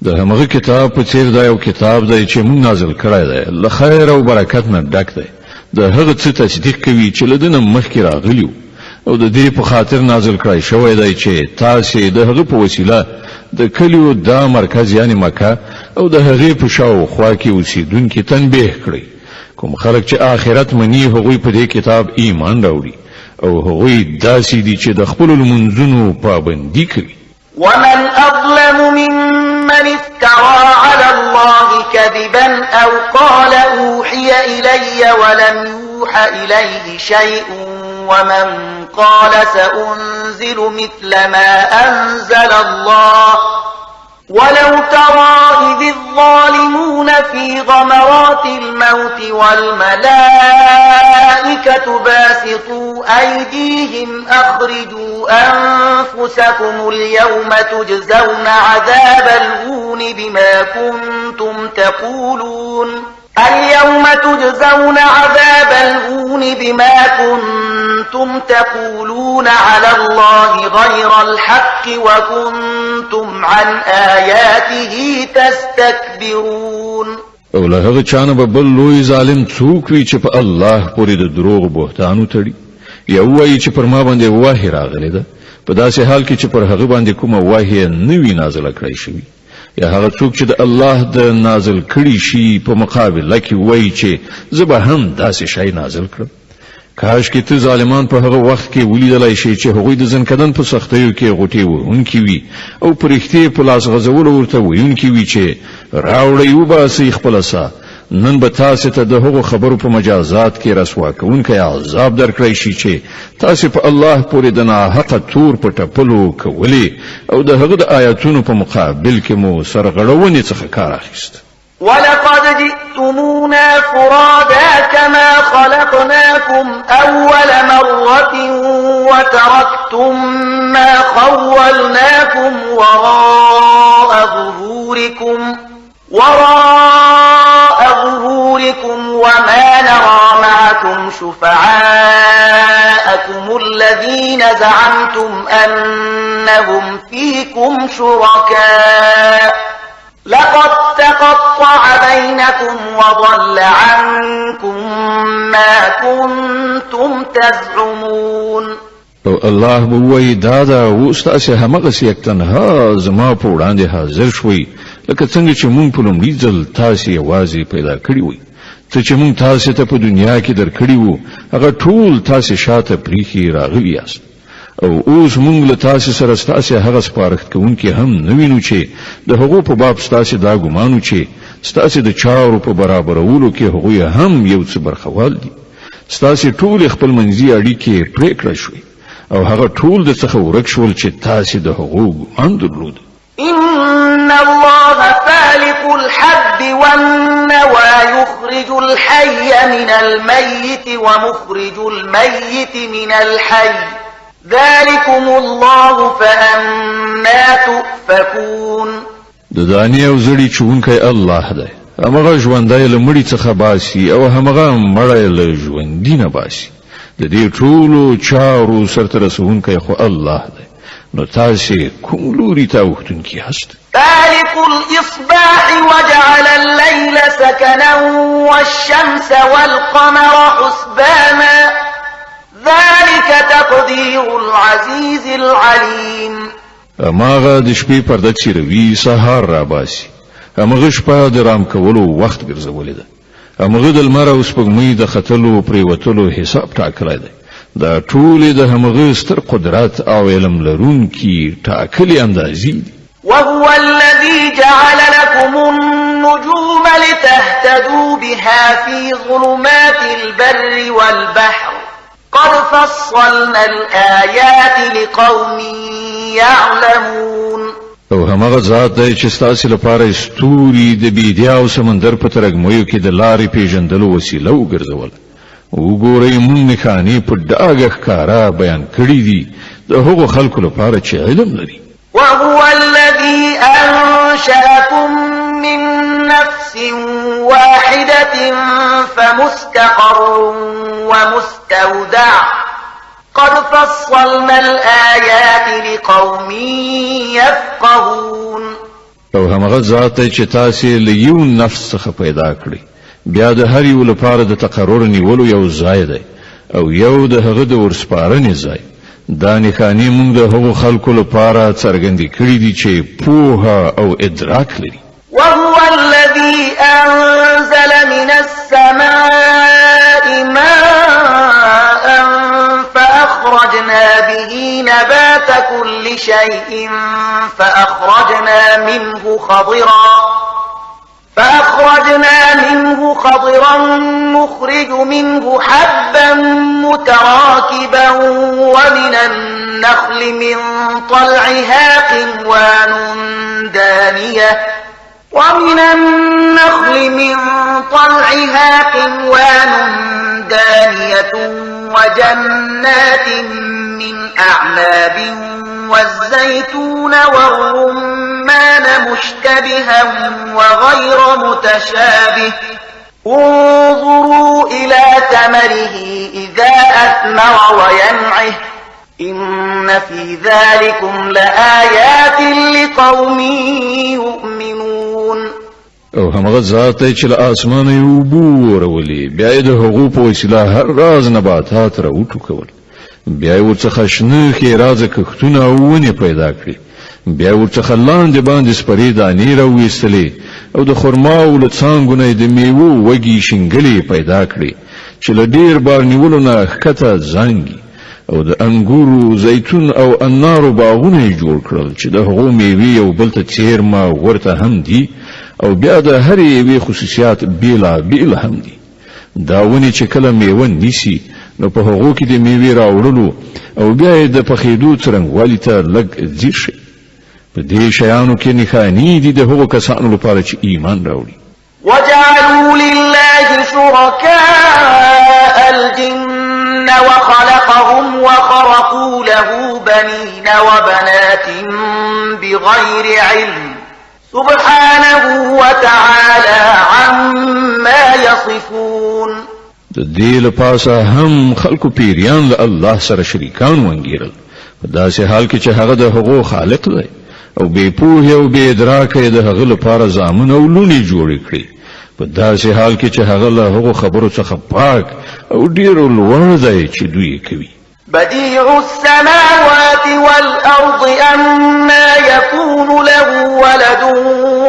د همغه کتاب په څیر دا یو کتاب دی چې موږ نازل کړی دی، له خیر او برکت نه ډک دی. د هغه څه تصدیق کوي چې له دنه مخکې راغلي او د دې په خاطر نازل کړی شوی دی چې تاسې د هغه په وسیله د کلیو دا مرکز یعنی مکه او د هغې په شاوخوا کې اوسېدونکي تنبیه کړئ. کوم خلک چې آخرت مني هغوی په دې کتاب ایمان راوړي او هغوی داسې دي چې د خپلو لمونځونو پابندي کوي. ومن أظلم ممن افترى على الله كذبا أو قال أوحي إلي ولم يوح إليه شيء ومن قال سأنزل مثل ما أنزل الله ولو ترى إذ الظالمون في غمرات الموت والملائكة باسطوا أيديهم أخرجوا أنفسكم اليوم تجزون عذاب الهون بما كنتم تقولون على الله غير الحق وكنتم عن آياته تستكبرون. او له هغه چانه به بل لوی ظالم څوک وي چې په الله پورې د دروغ بهتانو تړي یا وایي چې پر ما باندې وحی راغلی ده په داسې حال کې چې پر هغه باندې کومه وحی نه وي نازله کړی شوی، یا هغه څوک چې د الله د نازل کړي شي په مقابله کې وایي چې زه به هم داسې شی نازل کړم. کاش کې ته ظالمان په هغه وخت کې ولیدلای شي چې هغوی د ځنکدن په سختیو کې غوټې وهونکي وي او پرښتې په لاس غځولو ورته ویونکي وي چې راوړئ وباسئ خپله ساه. نن به تاسې ته د هغو خبرو په مجازات کې رسوا کوونکی عذاب درکړی شي چې تاسې په الله پورې د ناحقه تور په ټپلو کولې او د هغه د آیاتونو په مقابل کې مو سرغړونې څخه کار اخیست. ولقد جئتمونا فرادا كما خلقناكم أول مرة وتركتم ما خولناكم وراء ظهوركم وما نرى معكم شفعاءكم الذين زعمتم أنهم فيكم شركاء لقد تقطع بينكم وضل عنكم ما كنتم تزعمون. او الله بووی دادا وستاسې همغسې یک تنها زما په وړاندې حاضر شوي لکه څنګه چې مونږ په لومړي ځل تاسې یوازې پیدا کړي وي. څه چې مونږ تاسې ته په دنیا کې درکړي وو هغه ټول تاسې شاته پریښي راغلي یاست. او اوس مونږ له تاسې سره ستاسې هغه سپارښت کوونکي هم نه وینو چې د هغو په باب ستاسې دا ګمانو چې ستاسې د چارو په برابرولو کې هغوی هم یو څه برخوال دي. ستاسې ټولې خپل منځي اړیکې پرېکړه شوې او هغه ټول د څخه ورک شول چې تاسې د هغو ګمان درلود. إن الله فالق الحب والنوى يخرج الحي من الميت ومخرج الميت من الحي ذلكم الله فأنا تؤفكون. د دانې او زړی چونکی الله دی. همغه ژوندی له مړي څخه باسي او همغه مړی له ژوندي نه باسي. د دې ټولو چارو سرته رسونکی خو الله دی. نو تاسې کوم لوري ته اوښتونکي یاست؟ فالق الإصباح وجعل الليل سكنا والشمس والقمر حسبانا ذلك تقدير العزيز العليم. هماغه د شپې پرده چیروي سهار را باسي. همغه شپه د رام کولو وخت ګرځولې ده. همغه د لمر او سپوږمۍ د ختلو پریوتلو حساب ټاکلی دی. دا ټول د همغه ستر قدرت او علم لرونکي ټاکلي اندازې دي. وهو الذي جعل لكم النجوم لتهتدوا بها في ظلمات البر والبحر قد فصلنا الآيات لقوم يعلمون. او همغه ذات دی چې ستاسو لپاره ستوري د بيدیا او سمندر په ترګمویو کې د لارې پیژندلو وسیله وګرځول. وګورئ مونږ نښانې په ډاګه ښکارا بیان کړي دي د هغو خلکو لپاره چې علم لري. وهو الذي أنشأكم من نفس واحدة فمستقر ومستودع قد فصلنا الآيات لقوم يفقهون. او همغه ذات چې تاسو له یو نفس څخه پیدا کړی بیا د هر یو لپاره د تقرر نیولو یو ځای دی او یو د هغه د ورسپارنې ځای. دا نښانې موږ د هغو خلکو لپاره څرګندې کړي دي چې پوهه او ادراک لري. وهو الذي أنزل من السماء ماء فأخرجنا به نبات كل شيء فأخرجنا منه خضرا نخرج منه حبا متراكبا ومن النخل من طلعها قنوان دانية وجنات من أعناب والزيتون والرمان مشتبها وغير متشابه انظروا إلى ثمره إذا أثمر وينعه إن في ذلكم لآيات لقوم يؤمنون. او همغه ذات چې له اسمانه یو بو ورولي بیا د هغو په وسیله هر راز نباتات راوټوکول بیا ورڅخه شنه خیرازه کښتونه او ونې پیدا کړي بیا ورڅخه لاندې باندې سپرې دانې راویستلې او د خرماو له څانګو نه د میوو وږي شینګلې پیدا کړي چې له ډیر بار نیولو نه ښکته زانګي او د انګورو زیتون او انارو باغونه جوړ کړل چې د هغو میوې یو بل ته څیرمه ورته هم دي او بیا د هر یوې خصوصیات بیل هم دي. دا ونې چې کله میوه نیسي نو په هغو کې د میوې راوړلو او بیا د پخېدو څرنګوالي ته لږ ځیر شي. په دې شیانو کې نښانې دي د هغو کسانو لپاره چې ایمان راوړي. وجعلوا لله شركاء الجن وخلقهم وخرقوا له بنين وبنات بغير علم سبحانه وتعالى عما يصفون. د دې لپاسه هم خلکو پیریان له الله سره شریکان وانګیرل په داسې حال کې چې هغه د هغو خالق دی او بے پوهې او بے ادراکه د هغه لپاره زامن او لونی جوړ کړي په داسې حال کې چې هغه له هغو خبرو څخه پاک او ډیر لوړ دی چې دوی کوي. بديع السماوات والأرض أنا يكون له ولد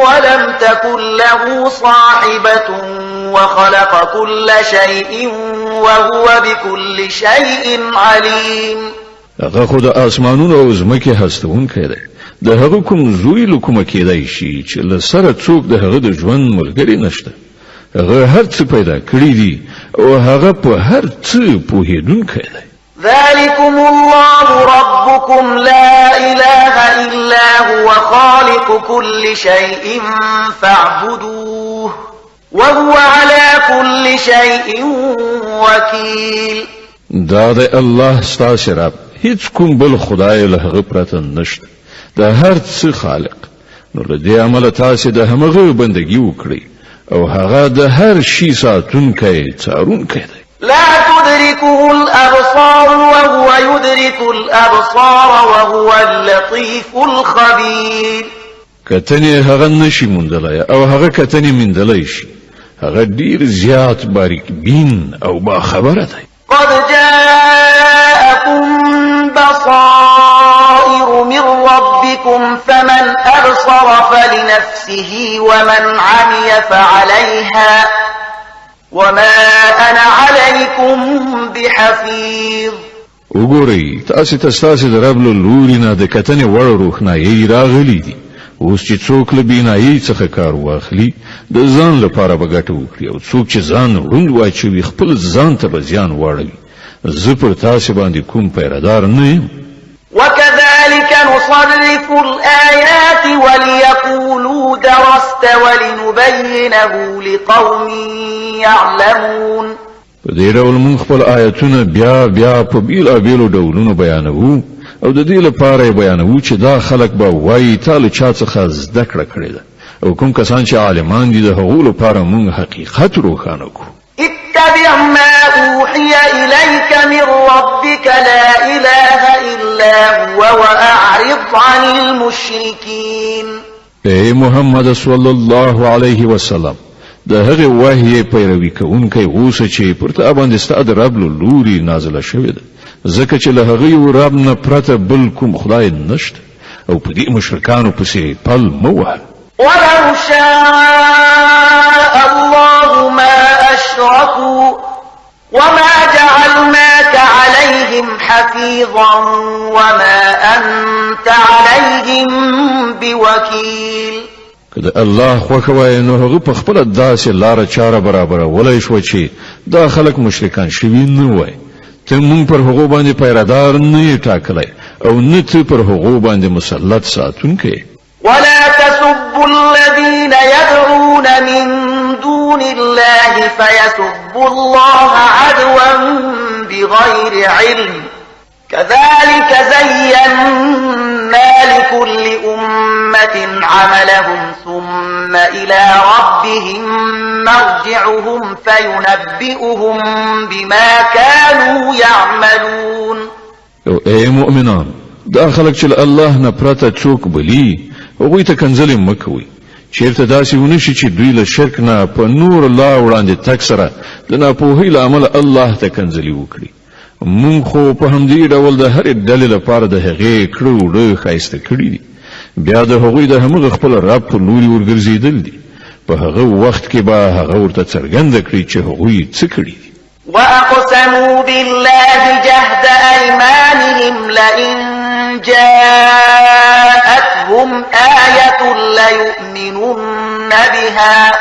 ولم تكن له صاحبة وخلق كل شيء وهو بكل شيء عليم. هغه خو د اسمانونو او ځمکې هستونکی دی. د هغه کوم زوی له کومه کېدای شي چې له سره څوک د هغه د ژوند ملګری نشته. هغه هر څه پیدا کړی دي او هغه په هر څه پوهېدونکی دی. ذلكم الله ربكم لا إله إلا هو خالق كل شيء فاعبدوه وهو على كل شيء وكيل. دا د الله ستاسو رب، هیڅ کوم بل خدای له هغه پرته نشته، د هر څه خالق. نو له دې عمله تاسو د همغه بندګي وکړئ او هغه د هر شي ساتونکی څارونکی دی. لا تدركه الأبصار وهو يدرك الأبصار وهو اللطيف الخبير. کتنې هغه نشي موندلای او هغه کتنې موندلای شي. هغه ډیر زیات باریک بین او با خبره دی. قد جاءكم بصائر من ربكم فمن أبصر فلنفسه ومن عمي فعليها وما أنا عليكم بحفيظ. وګورئ تاسو د رب له لوري نه د کتنې وړ روښنایي راغلي دي. اوس چې څوک له بینایي څخه کار واخلي د ځان لپاره به ګټه وکړي او څوک چې ځان روند واچوي خپل ځان ته به زیان واړوي. زه پر تاسو باندې کوم پیردار نه یم. وكذلك نصرف الآيات وليقولوا درست ولنبينه لقوم يعلمون. په دې ډول موږ خپل آیتونه بیا په بیلابیلو ډولونو بیانوو او د دې لپاره بیانوو چې دا خلک به وایي تا له چا څخه زده کړه کړې ده او کوم کسان چې عالمان دي د هغو لپاره موږ حقیقت روښانه کړو. اتبع ما أوحي إليك من ربك لا إله إلا هو وأعرض عن المشركين. اے محمد صلی الله علیه وسلم د هغه وحی پیروي کوونکی اوسه چې پر تا باندې ستاسو رب له لوري نازله شوې ده، ځکه چې له هغه یو رب نه پرته بل کوم خدای نشته او په دې مشرکانو پسې پل مه وهه. ولو شاء الله ما أشركوا وما جعلناك عليهم حفيظا وما أنت عليهم بوكيل. کله الله خوښ وای نو هغه په خپل داسې لار چاره برابر ولای شو چې دا خلک مشرکان شوي نه وای. ته مونږ پر هغه باندې پیرادار نه ټاکلای او نه ته پر هغه باندې مسلط ساتونکې. ولا تسبوا الذين يدعون من دون الله فيسبوا الله عدوا بغير علم كذلك زينا لكل أمة عملهم ثم إلى ربهم مرجعهم فينبئهم بما كانوا يعملون. اے مؤمنان دا خلک چې الله نه پرته څوک بلی هغوی ته کنځلې مه کوئ. چیرته داسې ونشي چې دوی له شرک نه په نور الله وړاندې تک سره د ناپوهۍ له امله الله ته کنځلې وکړي. مونږ خو په همدې ډول د هرې ډلې لپاره د هغې کړه وړه ښایسته کړي دي. بیا د هغوی د همغه خپل رب په لوري ورګرځېدل دي. په هغه وخت کې به هغه ورته څرګنده کړي چې هغوی څه کړي دي. وأقسموا بالله جهد أيمانهم لئن جاءتهم آية ليؤمنن بها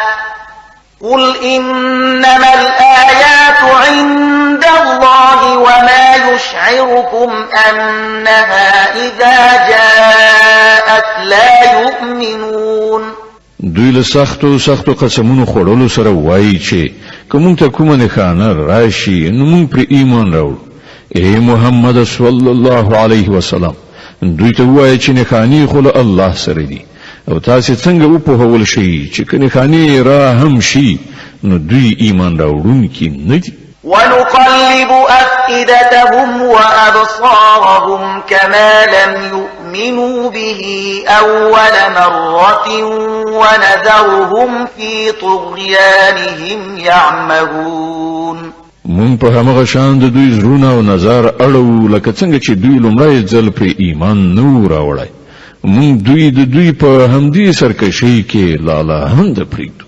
قل إنما الآيات عند الله وما يشعركم أنها إذا جاءت لا يؤمنون. دوی له سختو قسمونو خوړلو سره وایي چې کوم ته کومه نښانه راشي نو موږ پر ایمان راوړو. اے محمد صلی الله علیه وسلم دوی ته وایي چې نښانې خو له الله سره دي او تاسو څنګه وپوهول شئ چې که نښانې را هم شي نو دوی ایمان راوړونکي نه دي. ونقلب أفئدتهم وأبصارهم كما لم يؤمنوا نؤمن به أول مرة ونذرهم في طغيانهم يعمهون مون په همغه شان د دوی زړونه او نظر اړو لکه څنګه چې دوی لومړی ځل په ایمان نو راوړی مون دوی په همدې سرکشي کې لاله هم د پریږدو